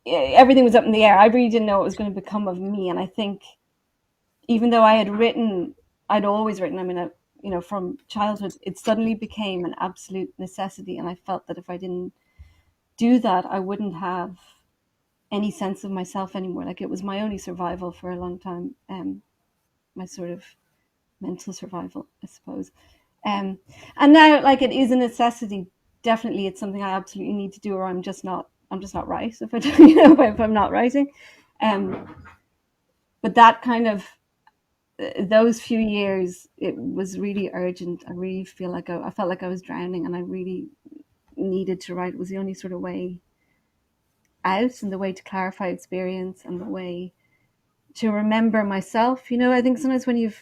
Everything was up in the air. I really didn't know what was going to become of me, and I think, even though I'd always written. I mean, from childhood, it suddenly became an absolute necessity, and I felt that if I didn't do that, I wouldn't have any sense of myself anymore. Like, it was my only survival for a long time, my sort of mental survival, I suppose. And now, like, it is a necessity. Definitely, it's something I absolutely need to do, or I'm just not right if I don't, if I'm not writing. But that kind of those few years, it was really urgent. I really I felt like I was drowning, and I really needed to write. It was the only sort of way out, and the way to clarify experience, and the way to remember myself. I think sometimes when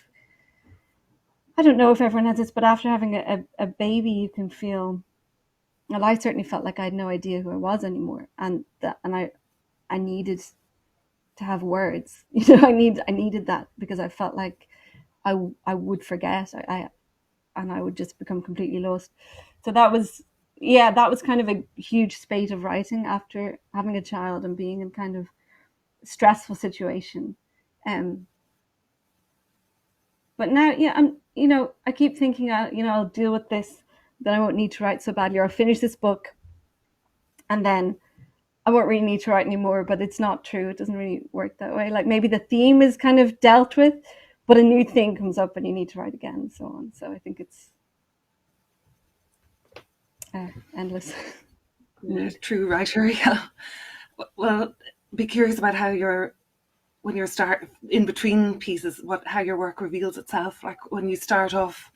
I don't know if everyone has this, but after having a baby, you can feel, well, I certainly felt like I had no idea who I was anymore, and I needed to have words. I needed that, because I felt like I would forget. And I would just become completely lost. So that was kind of a huge spate of writing after having a child and being in kind of a stressful situation. But now, I keep thinking, I'll deal with this, then I won't need to write so badly, or I'll finish this book and then I won't really need to write anymore. But it's not true. It doesn't really work that way. Like, maybe the theme is kind of dealt with, but a new thing comes up and you need to write again, and so on. So I think it's endless. True writer, yeah. Well, be curious about how when you start in between pieces, how your work reveals itself. Like, when you start off,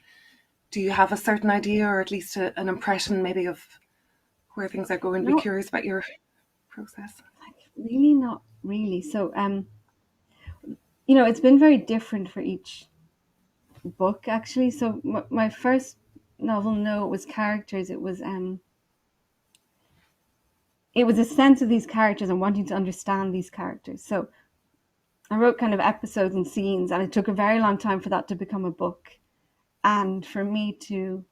do you have a certain idea, or at least an impression maybe of where things are going? Be curious about your process. Like, really, not really. So, it's been very different for each book, actually. So my first novel, No, it was characters. It was a sense of these characters and wanting to understand these characters. So I wrote kind of episodes and scenes, and it took a very long time for that to become a book, and for me to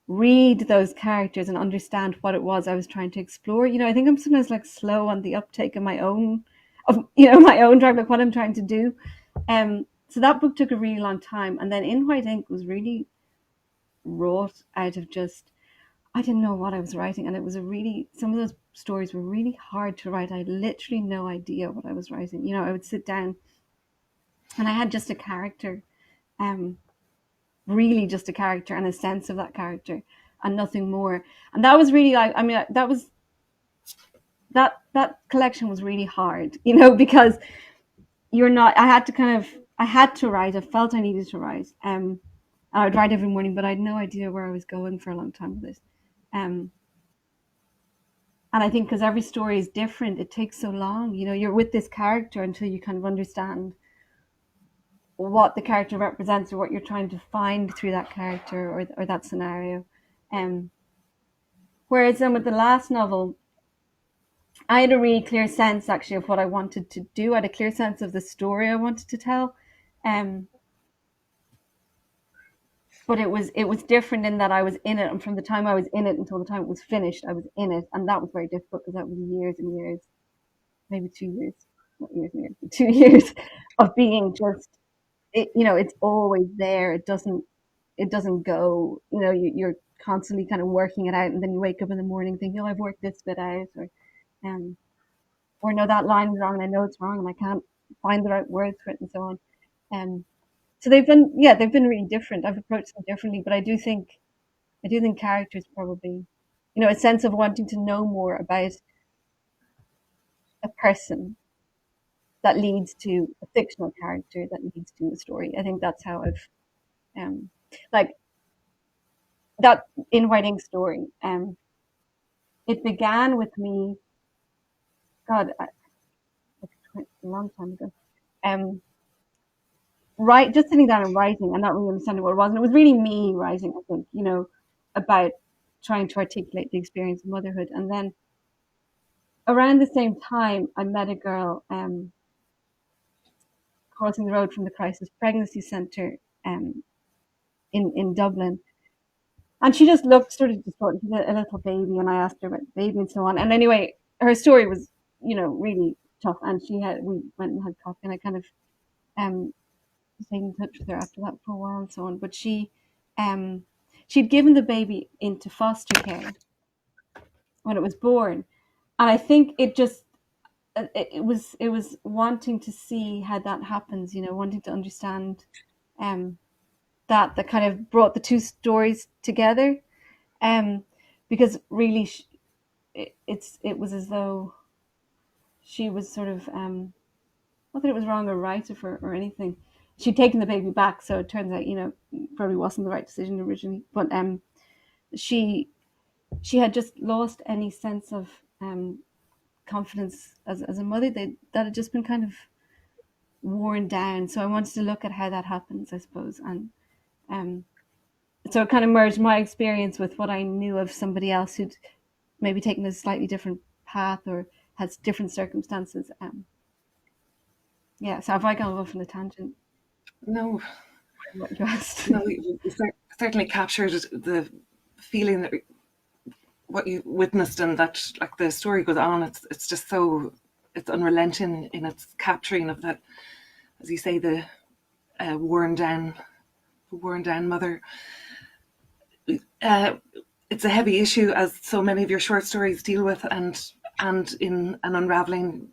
read those characters and understand what it was I was trying to explore. I think I'm sometimes like slow on the uptake of my own drive, like what I'm trying to do. So that book took a really long time, and then In White Ink was really wrought out of just, I didn't know what I was writing, and it was some of those stories were really hard to write. I had literally no idea what I was writing. I would sit down and I had just a character, really just a character and a sense of that character and nothing more. And that was really like, that collection was really hard, because I had to write. I felt I needed to write. I would write every morning, but I had no idea where I was going for a long time with this. And I think because every story is different, it takes so long. You're with this character until you kind of understand what the character represents, or what you're trying to find through that character or that scenario. Whereas then with the last novel, I had a really clear sense, actually, of what I wanted to do. I had a clear sense of the story I wanted to tell. But it was different in that I was in it, and from the time I was in it until the time it was finished, I was in it, and that was very difficult, because that was years and years, maybe 2 years, not years and years, but 2 years of being just, it's always there. It doesn't go. You're constantly kind of working it out, and then you wake up in the morning thinking, I've worked this bit out, or no, that line is wrong, and I know it's wrong, and I can't find the right words for it, and so on. So they've been really different. I've approached them differently, but I do think characters probably, a sense of wanting to know more about a person that leads to a fictional character that leads to a story. I think that's how I've like that in writing story. It began with me, God, a long time ago. Right, just sitting down and writing and not really understanding what it was. And it was really me writing, I think, about trying to articulate the experience of motherhood. And then around the same time, I met a girl crossing the road from the crisis pregnancy centre in Dublin. And she just looked sort of distorted, a little baby, and I asked her about the baby and so on. And anyway, her story was, really tough. And we went and had coffee, and I kind of stayed in touch with her after that for a while and so on. But she'd given the baby into foster care when it was born, and I think it was wanting to see how that happens, wanting to understand that kind of brought the two stories together, because really it was as though she was sort of not that it was wrong or right of her or anything. She'd taken the baby back, so it turns out, probably wasn't the right decision originally. But she had just lost any sense of confidence as a mother. That had just been kind of worn down. So I wanted to look at how that happens, I suppose. And so it kind of merged my experience with what I knew of somebody else who'd maybe taken a slightly different path or has different circumstances. So have I gone off on a tangent? No. What you asked? No, you certainly captured the feeling that what you witnessed, and that, like, the story goes on. It's just so, it's unrelenting in its capturing of that, as you say, the worn down mother. It's a heavy issue, as so many of your short stories deal with, and in an Unravelling,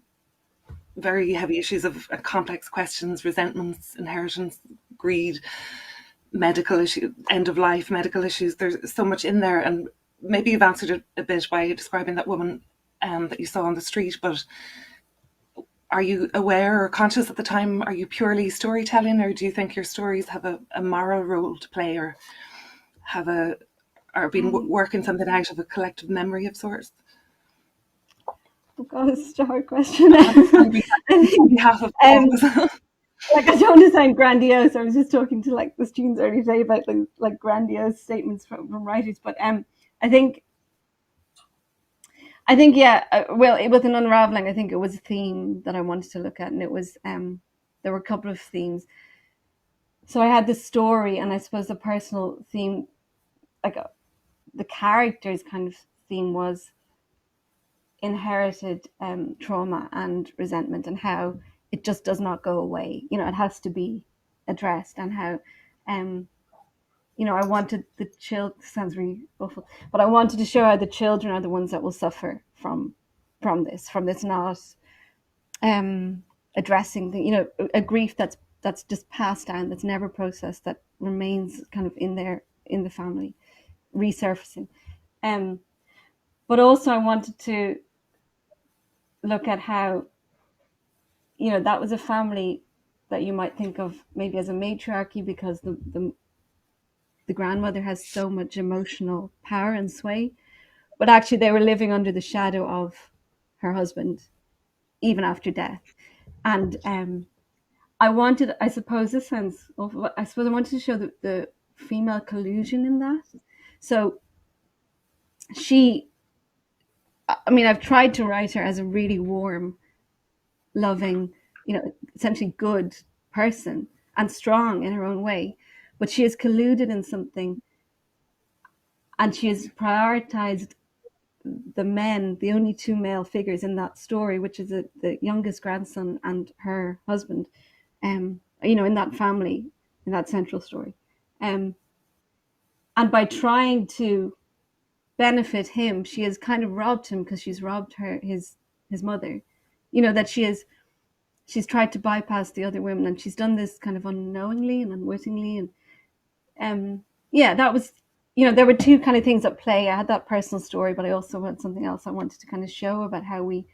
very heavy issues of complex questions: resentments, inheritance, greed, medical issue, end of life, medical issues. There's so much in there, and maybe you've answered it a bit by describing that woman that you saw on the street. But are you aware or conscious at the time? Are you purely storytelling, or do you think your stories have a moral role to play, or are being working something out of a collective memory of sorts? Oh God, it's such a hard question. On behalf of like, I don't want to sound grandiose. I was just talking to the students earlier today about like grandiose statements from writers, but I think with an Unravelling, I think it was a theme that I wanted to look at, and it was there were a couple of themes. So I had the story, and I suppose the personal theme, like the character's kind of theme, was inherited trauma and resentment, and how it just does not go away. It has to be addressed, and how I wanted the children, sounds really awful, but I wanted to show how the children are the ones that will suffer from this not addressing a grief that's just passed down, that's never processed, that remains kind of in the family, resurfacing. But also I wanted to look at how that was a family that you might think of maybe as a matriarchy, because the grandmother has so much emotional power and sway, but actually they were living under the shadow of her husband even after death. And I suppose this sounds awful, but I suppose I wanted to show the female collusion in that. So I've tried to write her as a really warm, loving, essentially good person, and strong in her own way, but she has colluded in something, and she has prioritized the men, the only two male figures in that story, which is the youngest grandson and her husband, in that family, in that central story. And by trying to benefit him, she has kind of robbed him, because she's robbed his mother. That she has she's tried to bypass the other women, and she's done this kind of unknowingly and unwittingly. And yeah, that was, there were two kind of things at play. I had that personal story, but I also had something else I wanted to kind of show about how we,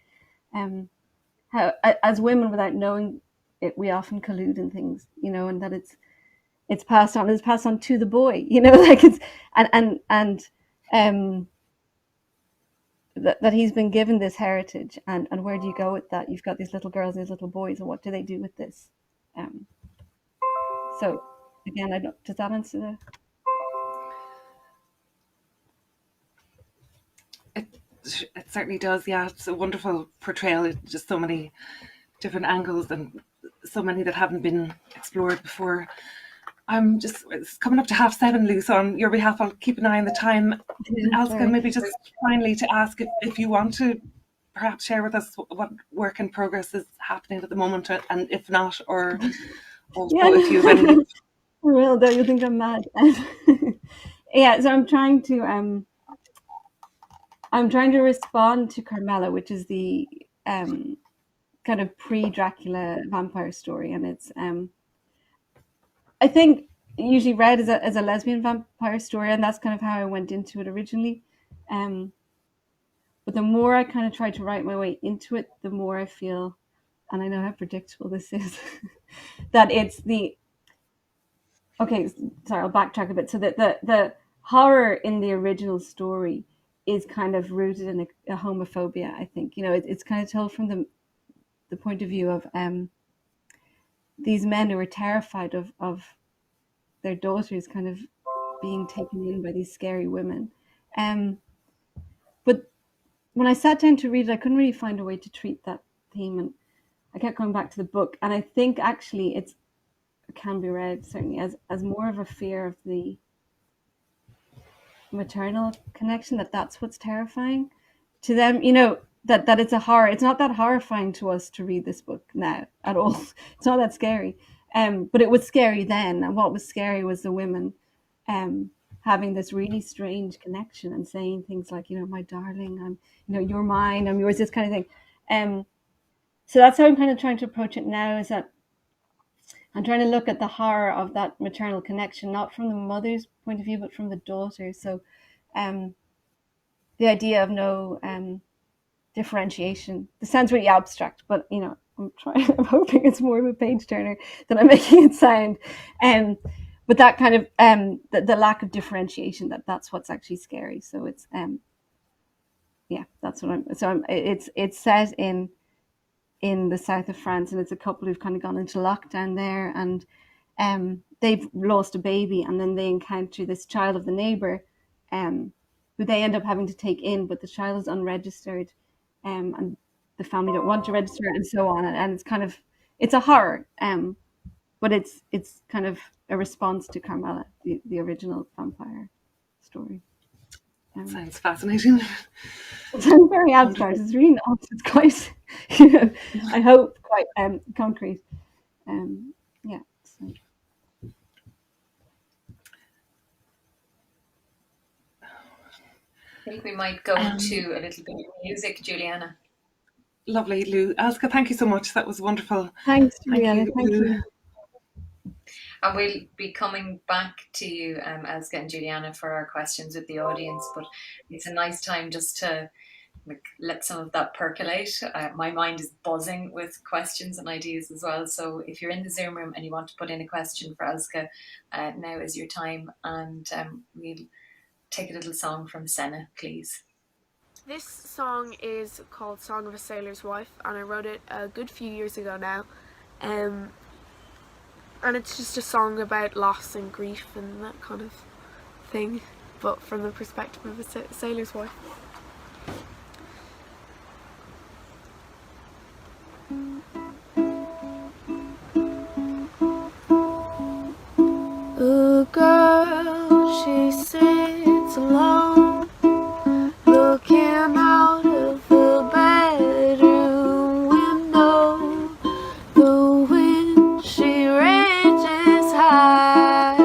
how as women, without knowing it, we often collude in things, and that it's passed on. It's passed on to the boy, like it's that he's been given this heritage, and where do you go with that? You've got these little girls, these little boys, and what do they do with this? So again, does that answer the? It certainly does. Yeah, it's a wonderful portrayal. Just so many different angles and so many that haven't been explored before. It's coming up to 7:30, Lou, so on your behalf, I'll keep an eye on the time. Elske, maybe just finally to ask if you want to perhaps share with us what work in progress is happening at the moment, and if not, or also if you have any. Well, though you think I'm mad. Yeah, so I'm trying to respond to Carmela, which is the kind of pre-Dracula vampire story, and it's I think usually read as a lesbian vampire story, and that's kind of how I went into it originally. But the more I kind of try to write my way into it, the more I feel, and I know how predictable this is, that it's the. Okay, sorry, I'll backtrack a bit. So that the horror in the original story is kind of rooted in a homophobia. I think it's kind of told from the point of view of these men who are terrified of their daughters kind of being taken in by these scary women. But when I sat down to read it, I couldn't really find a way to treat that theme, and I kept going back to the book. And I think actually it can be read certainly as more of a fear of the maternal connection, that's what's terrifying to them, that it's a horror. It's not that horrifying to us to read this book now at all. It's not that scary, but it was scary then, and what was scary was the women having this really strange connection and saying things like, my darling, you're mine, I'm yours, this kind of thing. So that's how I'm kind of trying to approach it now, is that I'm trying to look at the horror of that maternal connection, not from the mother's point of view, but from the daughter. So the idea of no differentiation. This sounds really abstract, but I'm hoping it's more of a page turner than I'm making it sound. But that kind of the lack of differentiation, that's what's actually scary. So it's that's what it's set in the south of France, and it's a couple who've kind of gone into lockdown there, and they've lost a baby, and then they encounter this child of the neighbor, who they end up having to take in, but the child is unregistered, and the family don't want to register it, and so on, and it's a horror, but it's kind of a response to Carmela, the original vampire story. Sounds fascinating. It sounds very abstract. It's really not. It's quite, I hope, quite concrete. Yeah. So. I think we might go to a little bit of music, Julianna. Lovely, Lou. Elske, thank you so much. That was wonderful. Thanks, Julianna. Thank you. And we'll be coming back to you, Elske and Julianna, for our questions with the audience. But it's a nice time just to let some of that percolate. My mind is buzzing with questions and ideas as well. So if you're in the Zoom room and you want to put in a question for Elske, now is your time. And we'll take a little song from Senna, please. This song is called Song of a Sailor's Wife, and I wrote it a good few years ago now. And it's just a song about loss and grief and that kind of thing, but from the perspective of a sailor's wife. A girl, she sits alone, looking out of the bedroom window. The wind, she rages high,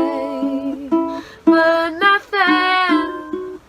but nothing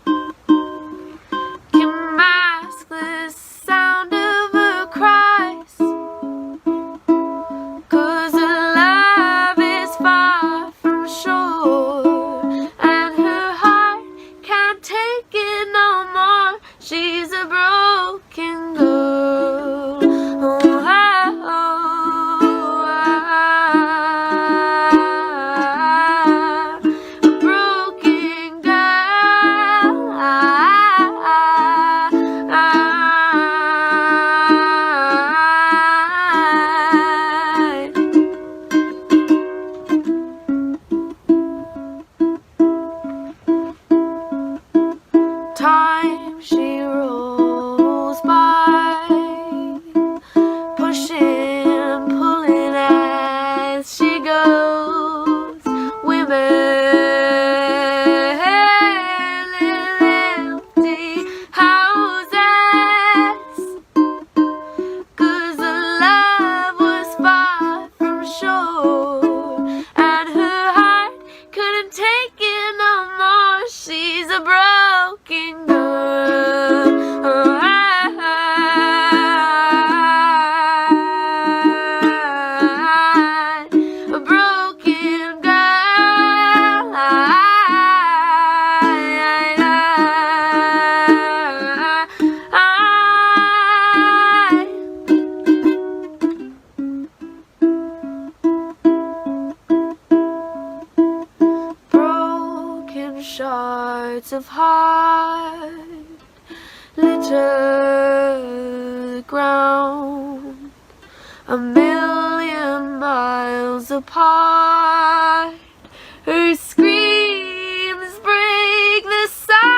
hearts of heart litter the ground, 1,000,000 miles apart. Her screams break the silence,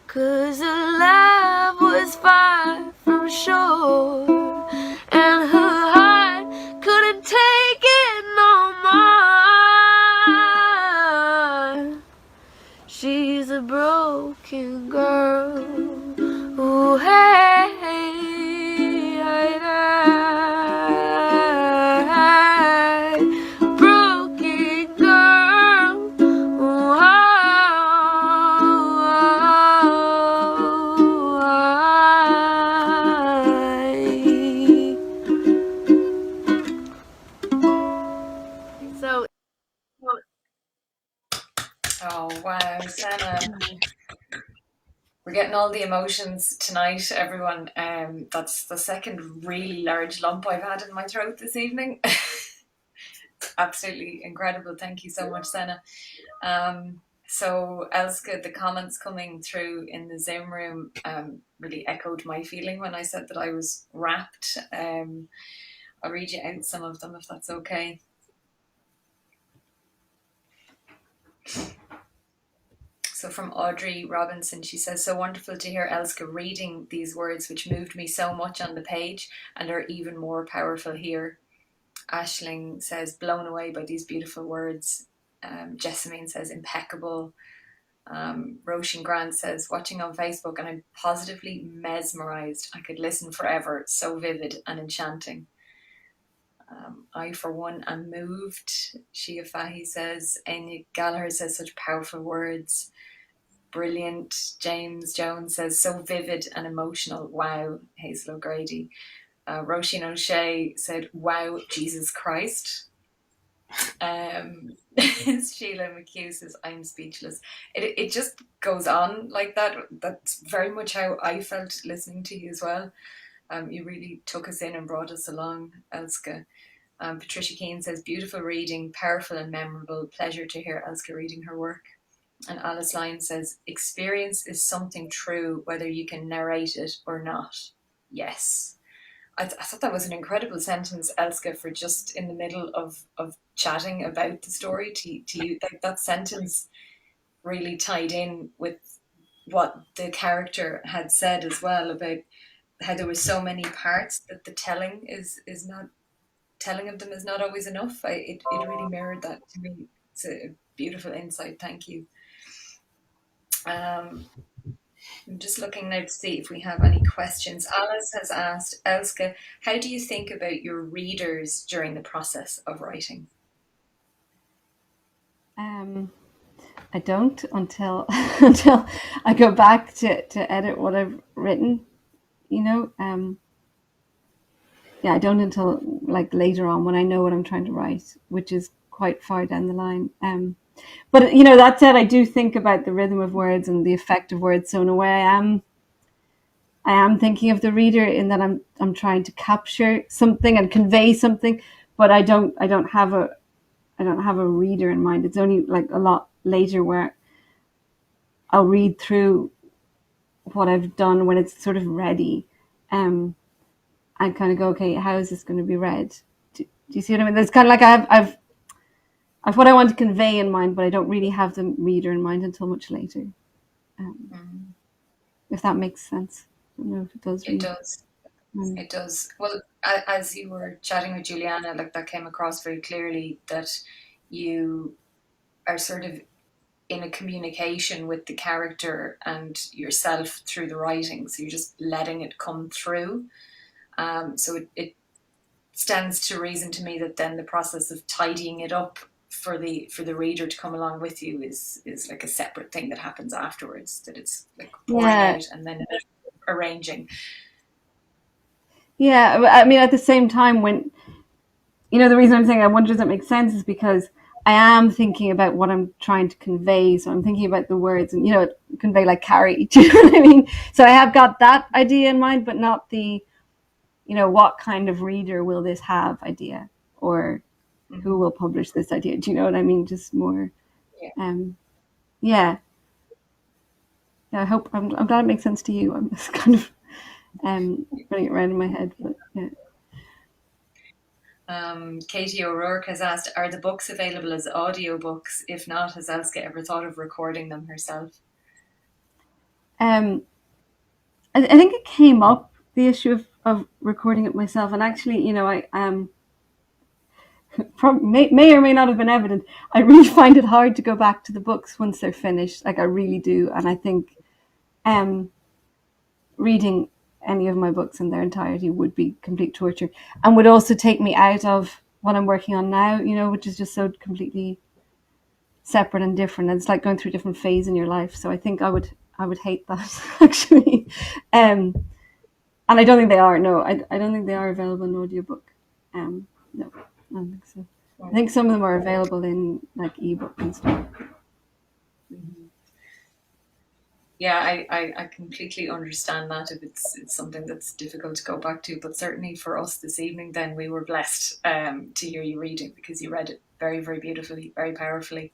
'cause her love was far from shore, and her heart couldn't take it no more. She's a broken girl. Ooh, hey, broken girl. Ooh, So, Oh wow, Senna. We're getting all the emotions tonight, everyone. That's the second really large lump I've had in my throat this evening. Absolutely incredible. Thank you so much, Senna. So Elske, the comments coming through in the Zoom room really echoed my feeling when I said that I was rapt. I'll read you out some of them if that's okay. So from Audrey Robinson, she says, so wonderful to hear Elske reading these words which moved me so much on the page and are even more powerful here. Aisling says, blown away by these beautiful words. Jessamine says, impeccable. Roshan Grant says, watching on Facebook and I'm positively mesmerised. I could listen forever. So vivid and enchanting. I, for one, am moved. Shia Fahy says, Anya Gallagher says, such powerful words. Brilliant. James Jones says, so vivid and emotional. Wow. Hazel O'Grady. Roisin O'Shea said, wow, Jesus Christ. Sheila McHugh says, I'm speechless. It just goes on like that. That's very much how I felt listening to you as well. You really took us in and brought us along, Elske. Patricia Keane says, beautiful reading, powerful and memorable. Pleasure to hear Elske reading her work. And Alice Lyne says, experience is something true, whether you can narrate it or not. Yes. I thought that was an incredible sentence, Elske, for just in the middle of chatting about the story to you. That sentence really tied in with what the character had said as well about how there were so many parts that the telling of them is not always enough. It really mirrored that to me. It's a beautiful insight. Thank you. I'm just looking now to see if we have any questions. Alice has asked, Elske, how do you think about your readers during the process of writing? I don't until until I go back to edit what I've written. I don't until like later on when I know what I'm trying to write, which is quite far down the line. But that said, I do think about the rhythm of words and the effect of words. So in a way, I am thinking of the reader in that I'm trying to capture something and convey something, but I don't have a reader in mind. It's only like a lot later where I'll read through what I've done when it's sort of ready, and kind of go, okay, how is this going to be read? Do you see what I mean? It's kind of like I've what I want to convey in mind, but I don't really have the reader in mind until much later. If that makes sense. I don't know if it does. It does. It does. Well, as you were chatting with Julianna, like that came across very clearly that you are sort of in a communication with the character and yourself through the writing. So you're just letting it come through. So it stands to reason to me that then the process of tidying it up for the reader to come along with you is like a separate thing that happens afterwards, that it's like pouring out and then arranging. Yeah, I mean, at the same time, when the reason I'm saying I wonder does that make sense is because I am thinking about what I'm trying to convey. So I'm thinking about the words and convey like carry. Do you know what I mean? So I have got that idea in mind, but not the what kind of reader will this have idea, or who will publish this idea. Do you know what I mean? Just more Yeah. I hope I'm glad it makes sense to you. I'm just kind of running it around in my head, but yeah. Katie O'Rourke has asked, are the books available as audiobooks? If not, has Elske ever thought of recording them herself? I think it came up, the issue of recording it myself, and actually, I may or may not have been evident. I really find it hard to go back to the books once they're finished. Like I really do, and I think reading any of my books in their entirety would be complete torture, and would also take me out of what I'm working on now. Which is just so completely separate and different. And it's like going through a different phase in your life. So I think I would hate that actually. And I don't think they are. No, I don't think they are available in audiobook. No, I don't think so. I think some of them are available in like ebook and stuff. Yeah, I completely understand that if it's something that's difficult to go back to. But certainly for us this evening, then we were blessed to hear you reading, because you read it very, very beautifully, very powerfully.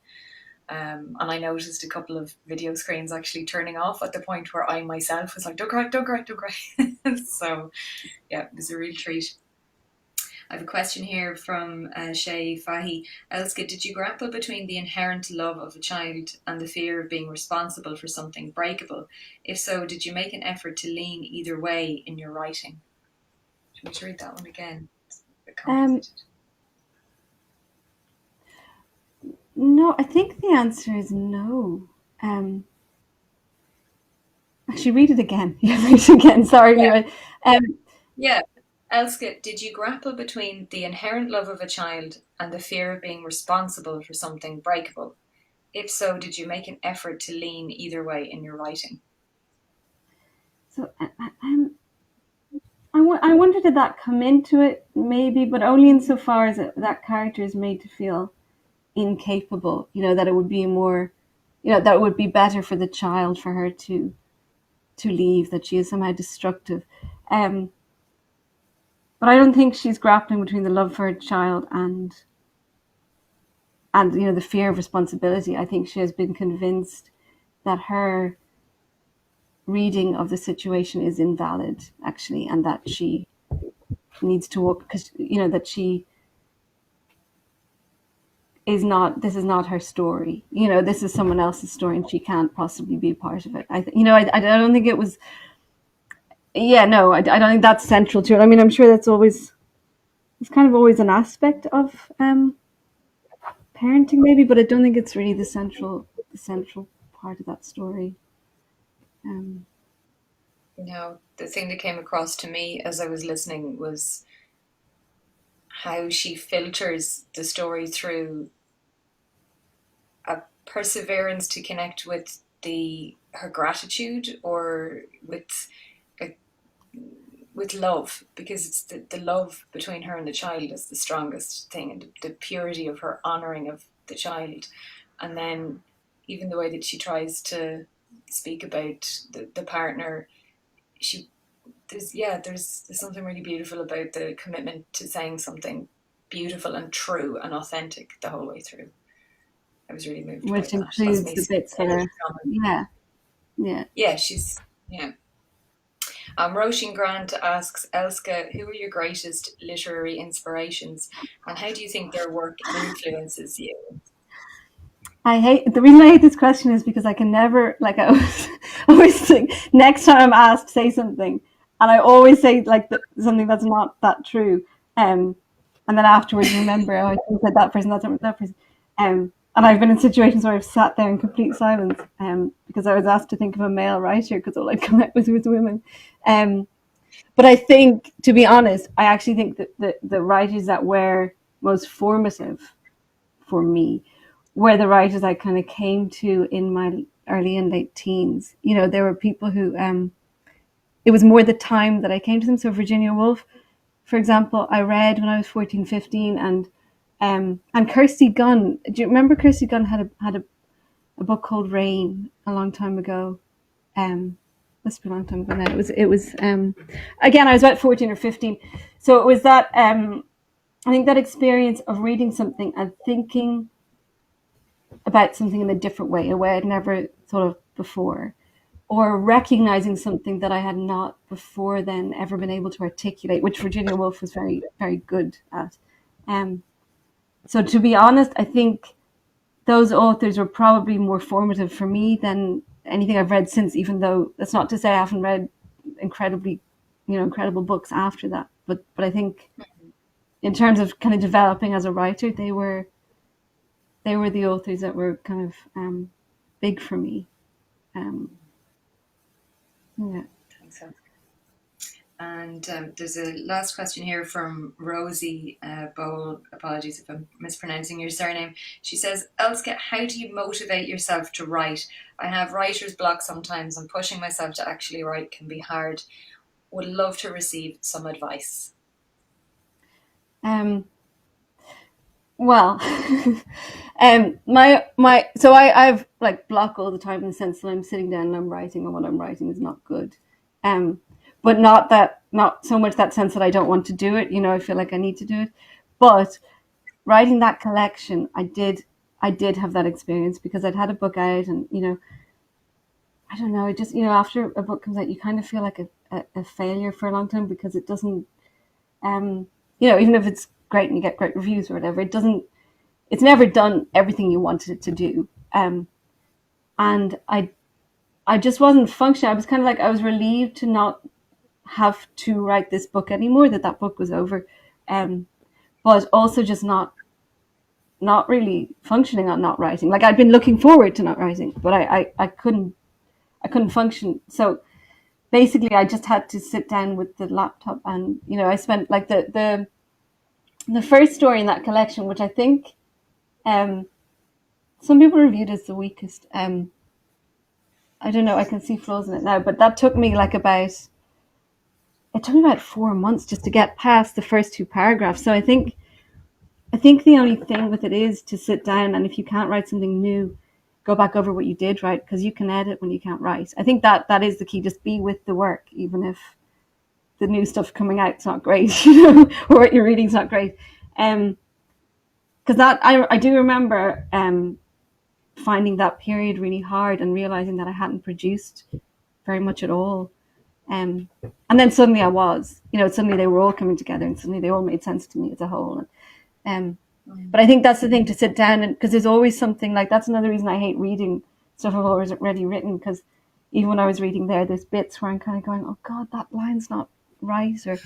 And I noticed a couple of video screens actually turning off at the point where I myself was like, don't cry, don't cry, don't cry. So yeah, it was a real treat. I have a question here from Shay Fahy. Elske, did you grapple between the inherent love of a child and the fear of being responsible for something breakable? If so, did you make an effort to lean either way in your writing? Should we just read that one again? No, I think the answer is no. Actually, read it again. Yeah, read it again. Sorry. Yeah. Yeah. Elske, did you grapple between the inherent love of a child and the fear of being responsible for something breakable? If so, did you make an effort to lean either way in your writing? So I wonder, did that come into it? Maybe, but only insofar as that character is made to feel incapable. That it would be more, that it would be better for the child for her to leave, that she is somehow destructive. But I don't think she's grappling between the love for her child and the fear of responsibility. I think she has been convinced that her reading of the situation is invalid, actually, and that she needs to walk, because that she is not. This is not her story. This is someone else's story, and she can't possibly be part of it. I don't think it was. Yeah, no, I don't think that's central to it. I mean, I'm sure it's kind of always an aspect of parenting, maybe, but I don't think it's really the central part of that story. The thing that came across to me as I was listening was how she filters the story through a perseverance to connect with her gratitude, or with love, because it's the love between her and the child is the strongest thing, and the purity of her honouring of the child. And then even the way that she tries to speak about the partner, there's something really beautiful about the commitment to saying something beautiful and true and authentic the whole way through. I was really moved which by includes the bits that are yeah. Roisin Grant asks, Elske, who are your greatest literary inspirations, and how do you think their work influences you? The reason I hate this question is because I can never, like, I always think, next time I'm asked, say something, and I always say like something that's not that true, and then afterwards remember, I said that person, that person, and I've been in situations where I've sat there in complete silence, because I was asked to think of a male writer, because all I'd come out with women. But I think, to be honest, I actually think that the writers that were most formative for me were the writers I kind of came to in my early and late teens. There were people who, it was more the time that I came to them. So Virginia Woolf, for example, I read when I was 14, 15, and Kirsty Gunn. Do you remember Kirsty Gunn had a book called Rain a long time ago? Must be a long time ago now. It was again, I was about 14 or 15. So it was that, I think that experience of reading something and thinking about something in a different way, a way I'd never thought of before, or recognizing something that I had not before then ever been able to articulate, which Virginia Woolf was very, very good at. So to be honest, I think those authors were probably more formative for me than anything I've read since, even though that's not to say I haven't read incredible books after that. But I think in terms of kind of developing as a writer, they were the authors that were kind of big for me. Yeah. Thanks, Elske. And there's a last question here from Rosie Bowl. Apologies if I'm mispronouncing your surname. She says, Elske, how do you motivate yourself to write? I have writer's block sometimes, and pushing myself to actually write can be hard. Would love to receive some advice. Well, so I've like block all the time in the sense that I'm sitting down and I'm writing, and what I'm writing is not good. But not so much that sense that I don't want to do it. I feel like I need to do it. But writing that collection, I did have that experience because I'd had a book out, and I don't know, just after a book comes out, you kind of feel like a failure for a long time because it doesn't, even if it's great and you get great reviews or whatever, it's never done everything you wanted it to do. And I just wasn't functioning. I was kind of like, I was relieved to not have to write this book anymore, that book was over. But also just not really functioning on not writing. Like I'd been looking forward to not writing, but I couldn't function. So basically I just had to sit down with the laptop, and I spent like the first story in that collection, which I think some people reviewed as the weakest. I don't know, I can see flaws in it now, but that took me about 4 months just to get past the first 2 paragraphs. So I think the only thing with it is to sit down, and if you can't write something new, go back over what you did write, because you can edit when you can't write. I think that is the key. Just be with the work, even if the new stuff coming out is not great, or what you're reading is not great. Because I do remember finding that period really hard and realizing that I hadn't produced very much at all. And then suddenly I was, suddenly they were all coming together, and suddenly they all made sense to me as a whole. But I think that's the thing, to sit down, and because there's always something, like that's another reason I hate reading stuff I've already written, because even when I was reading there's bits where I'm kind of going, oh God, that line's not right, or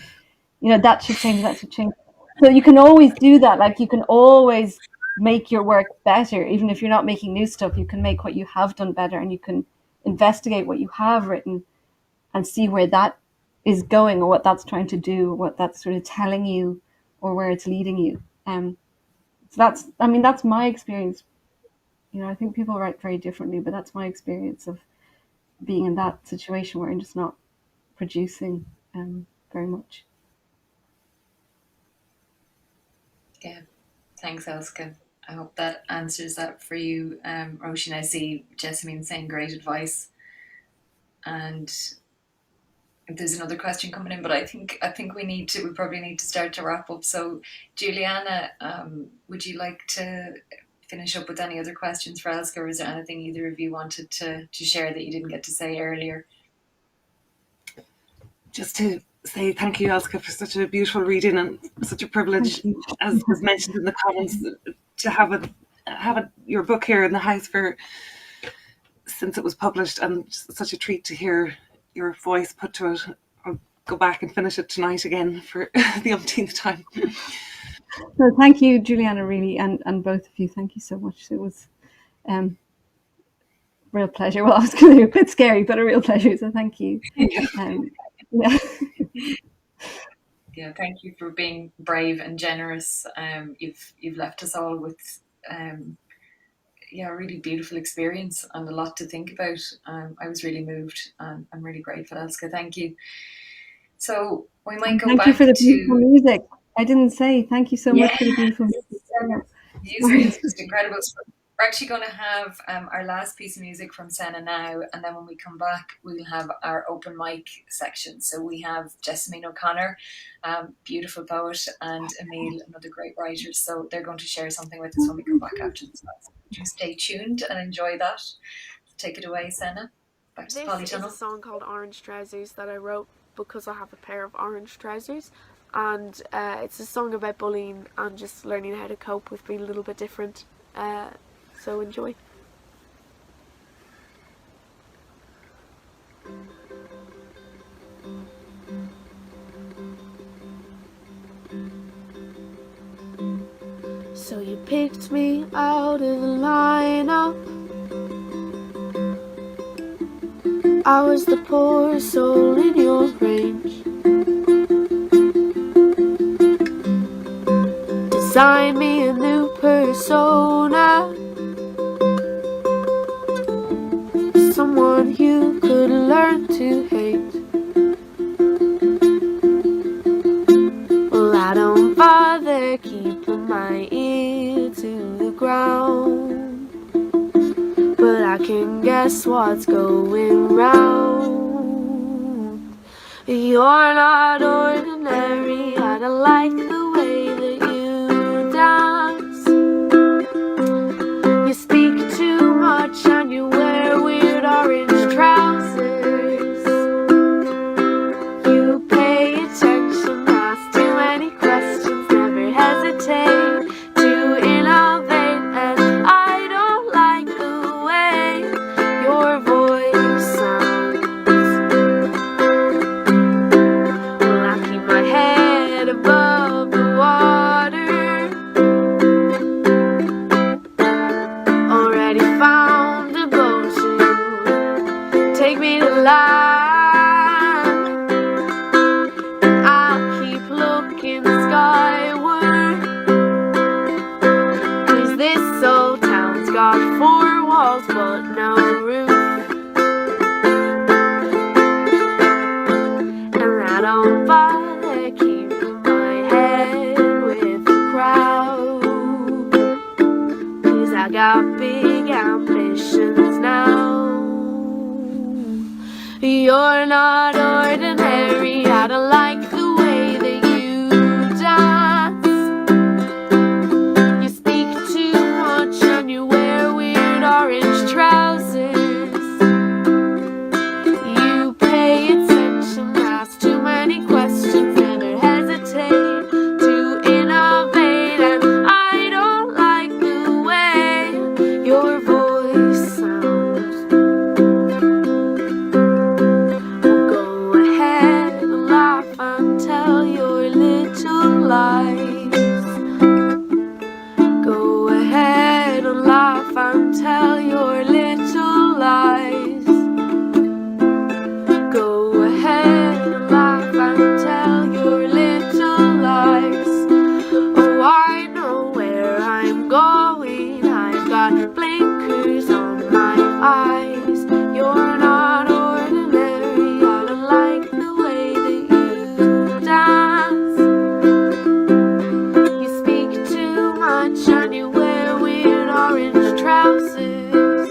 that should change, that should change. So you can always do that. Like you can always make your work better, even if you're not making new stuff. You can make what you have done better, and you can investigate what you have written and see where that is going, or what that's trying to do, or what that's sort of telling you, or where it's leading you. So that's my experience. I think people write very differently, but that's my experience of being in that situation where I'm just not producing very much. Yeah, thanks, Elske. I hope that answers that for you, Roisin. I see Jasmine saying great advice, and there's another question coming in, but I think we probably need to start to wrap up. So, Julianna, would you like to finish up with any other questions for Elske, or is there anything either of you wanted to share that you didn't get to say earlier? Just to say thank you, Elske, for such a beautiful reading, and such a privilege, as was mentioned in the comments, to have your book here in the house since it was published, and such a treat to hear your voice put to it. I'll go back and finish it tonight again for the umpteenth time. So thank you, Julianna, really, and both of you. Thank you so much. It was real pleasure. Well, I was going to be a bit scary, but a real pleasure. So thank you. Yeah. Yeah, thank you for being brave and generous. You've left us all with a really beautiful experience and a lot to think about. I was really moved, and I'm really grateful, Elske. Thank you. So we might go back to... Thank you for the beautiful music. I didn't say thank you so much for the beautiful music. Music is just incredible. We're actually going to have our last piece of music from Senna now, and then when we come back, we'll have our open mic section. So we have Jasmine O'Connor, beautiful poet, and Emil, another great writer. So they're going to share something with us when we come back after this. stay tuned and enjoy that. Take it away, Senna. Back to the This is a song called Orange Trousers that I wrote because I have a pair of orange trousers, and it's a song about bullying and just learning how to cope with being a little bit different. So enjoy. So you picked me out of the lineup. I was the poor soul in your range. Design me a new persona, someone you could learn to hate. Well, I don't bother keeping my ear to the ground, but I can guess what's going round. You're not ordinary, I don't like the way that you dance. You speak too much and you wear weird orange trousers. You pay attention, ask too many questions, never hesitate to innovate, and I don't like the way your voice sounds. Well, I keep my head above the water. Already found a boat to take me to land. I'll keep looking skyward, 'cause this old town's got 4 walls but no roof. And I don't bother keeping my head with the crowd, 'cause I got big ambitions now. You're not ordinary, I don't like the way that you dance. You speak too much and you wear weird orange trousers. You pay attention, ask too many questions, never hesitate to innovate, and I don't like the way your voice sounds. Go ahead and laugh and tell your little lies. Go ahead and laugh and tell your little lies. Go ahead and laugh and tell your little lies. Oh, I know where I'm going, I've got blinkers on my eyes. You're not ordinary, I don't like the way that you dance. You speak too much and you wear weird orange trousers.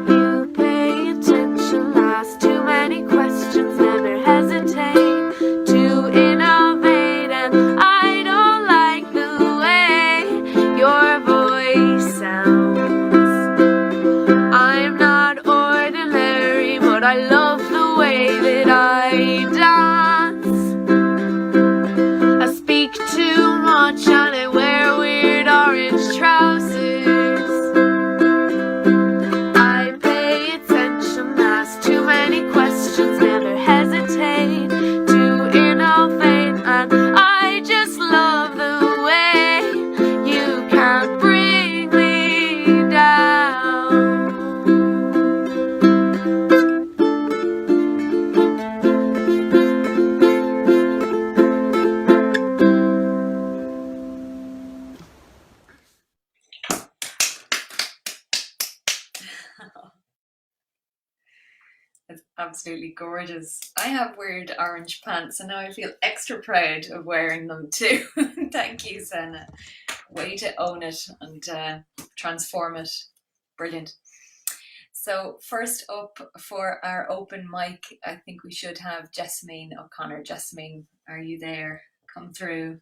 You pay attention, ask too many questions, never hesitate to innovate, and I don't like the way your voice sounds. I'm not ordinary, but I love the way that I dance. I speak too much and I wear weird orange trousers. I pay attention, ask too many questions, never hesitate to innovate, and I just love the way you can bring me down. It's absolutely gorgeous. I have weird orange pants and now I feel extra proud of wearing them too. Thank you, Senna. Way to own it and transform it. Brilliant. So first up for our open mic, I think we should have Jasmine O'Connor. Jasmine, are you there? Come through.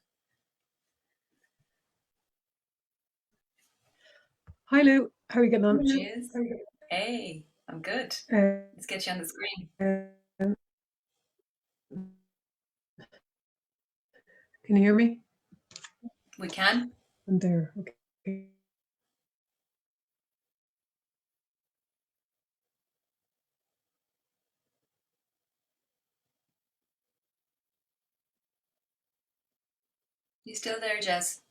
Hi Lou, how are you getting on? She is. Hey, I'm good. Let's get you on the screen. Can you hear me? We can. I'm there. Okay. You still there, Jess?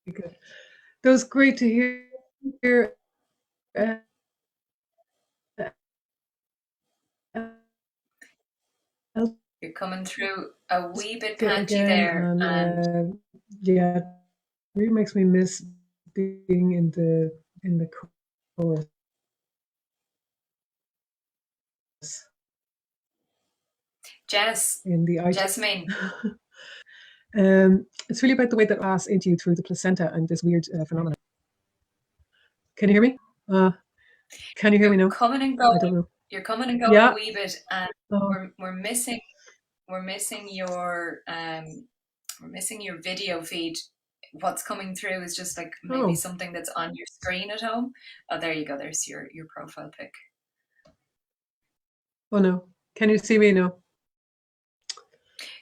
Good. That was great to hear. You're coming through a wee bit Elske patchy again, there, and yeah, it really makes me miss being in the chorus. Jess, In the Jasmine. It's really about the way that pass into you through the placenta and this weird phenomenon. Can you hear me? Can you hear me now? Coming and going. I don't know. You're coming and going Yeah. a wee bit, and we're missing your video feed. What's coming through is just like maybe something that's on your screen at home. Oh, there you go. There's your profile pic. Oh no. Can you see me now?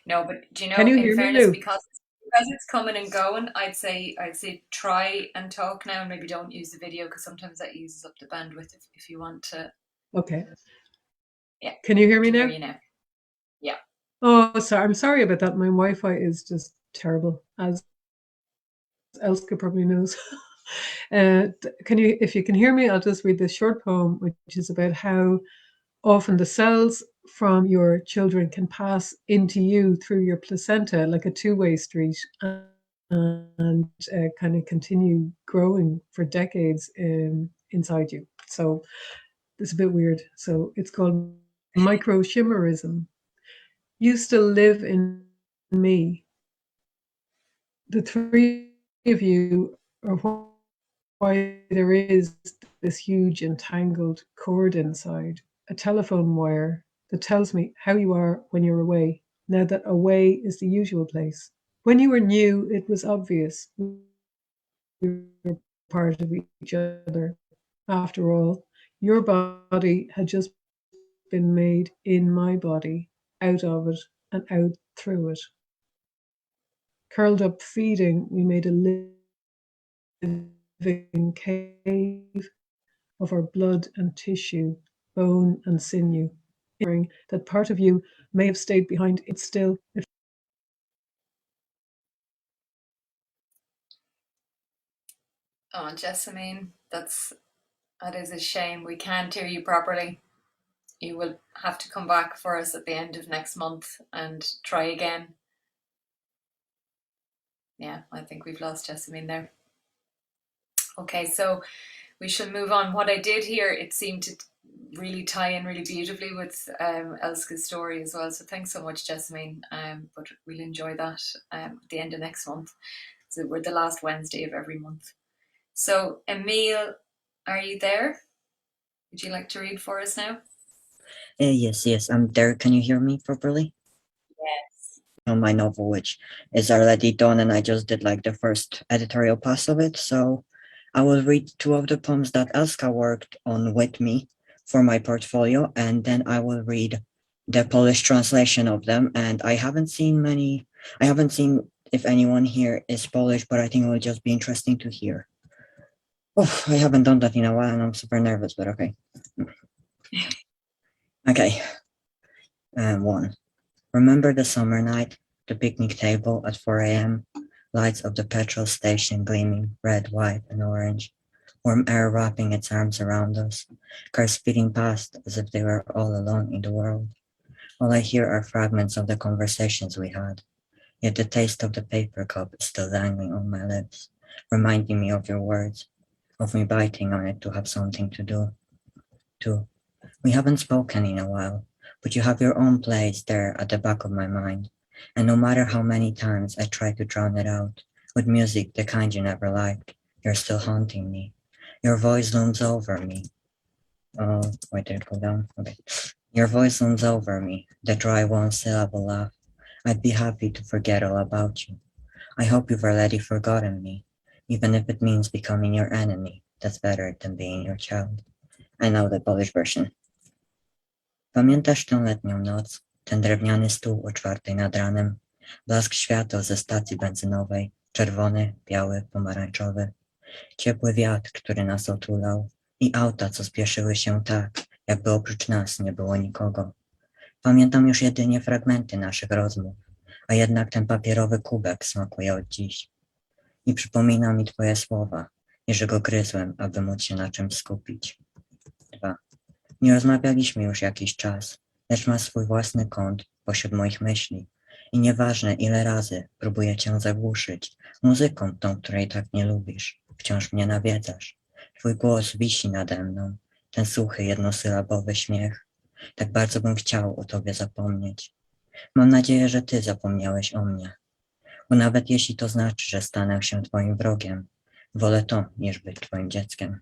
No, but do you know, Can you in hear me, fairness, Lou? because it's coming and going, I'd say try and talk now, and maybe don't use the video because sometimes that uses up the bandwidth if you want to. Okay. Yeah. Can you hear me now? Hear you now. Yeah. Oh, sorry. I'm sorry about that. My Wi-Fi is just terrible, as Elske probably knows. If you can hear me, I'll just read this short poem, which is about how often the cells from your children can pass into you through your placenta like a two-way street and kind of continue growing for decades inside you. So it's a bit weird. So it's called microchimerism. You still live in me. The three of you are why there is this huge entangled cord inside, a telephone wire that tells me how you are when you're away, now that away is the usual place. When you were new, it was obvious we were part of each other. After all, your body had just been made in my body, out of it and out through it. Curled up feeding, we made a living cave of our blood and tissue, bone and sinew. That part of you may have stayed behind, it still. Oh, Jessamine, that is a shame. We can't hear you properly. You will have to come back for us at the end of next month and try again. Yeah, I think we've lost Jessamine there. Okay, so we shall move on. What I did here, it seemed to really tie in really beautifully with Elske's story as well. So thanks so much, Jasmine. But we'll enjoy that at the end of next month. So we're the last Wednesday of every month. So Emile, are you there? Would you like to read for us now? Yes, I'm there. Can you hear me properly? Yes. On my novel, which is already done, and I just did like the first editorial pass of it. So I will read two of the poems that Elska worked on with me for my portfolio, and then I will read the Polish translation of them. And I haven't seen if anyone here is Polish, but I think it will just be interesting to hear. Oh, I haven't done that in a while, and I'm super nervous, but okay. Okay. One. Remember the summer night, the picnic table at 4 a.m., lights of the petrol station gleaming red, white, and orange, warm air wrapping its arms around us, cars speeding past as if they were all alone in the world. All I hear are fragments of the conversations we had, yet the taste of the paper cup is still dangling on my lips, reminding me of your words, of me biting on it to have something to do. 2. We haven't spoken in a while, but you have your own place there at the back of my mind, and no matter how many times I try to drown it out, with music the kind you never liked, you're still haunting me. Your voice looms over me. Oh, wait, did it go down? Okay. Your voice looms over me, the dry one-syllable laugh. I'd be happy to forget all about you. I hope you've already forgotten me. Even if it means becoming your enemy, that's better than being your child. I know the Polish version. Pamiętasz tę letnią noc, ten drewniany stół o 4 nad ranem, blask świateł ze stacji benzynowej, czerwony, biały, pomarańczowy, ciepły wiatr, który nas otulał i auta, co spieszyły się tak, jakby oprócz nas nie było nikogo. Pamiętam już jedynie fragmenty naszych rozmów, a jednak ten papierowy kubek smakuje od dziś. I przypomina mi twoje słowa, i że go gryzłem, aby móc się na czymś skupić. 2. Nie rozmawialiśmy już jakiś czas, lecz ma swój własny kąt pośród moich myśli. I nieważne ile razy próbuję cię zagłuszyć, muzyką tą, której tak nie lubisz, wciąż mnie nawiedzasz. Twój głos wisi nade mną, ten suchy, jednosylabowy śmiech. Tak bardzo bym chciał o tobie zapomnieć. Mam nadzieję, że ty zapomniałeś o mnie. Bo nawet jeśli to znaczy, że stanę się twoim wrogiem, wolę to, niż być twoim dzieckiem.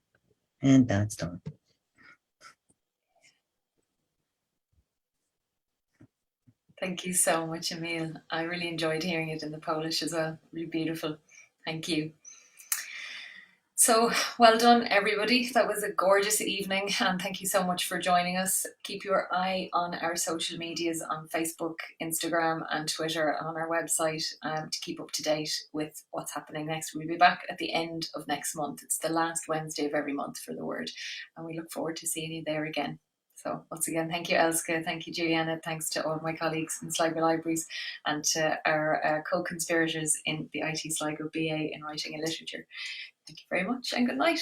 And that's all. Thank you so much, Emil. I really enjoyed hearing it in the Polish as well. Really beautiful. Thank you. So well done, everybody. That was a gorgeous evening, and thank you so much for joining us. Keep your eye on our social medias on Facebook, Instagram, and Twitter, and on our website to keep up to date with what's happening next. We'll be back at the end of next month. It's the last Wednesday of every month for the Word, and we look forward to seeing you there again. So once again, thank you, Elske, thank you, Julianna, thanks to all of my colleagues in Sligo Libraries and to our co-conspirators in the IT Sligo BA in Writing and Literature. Thank you very much and good night.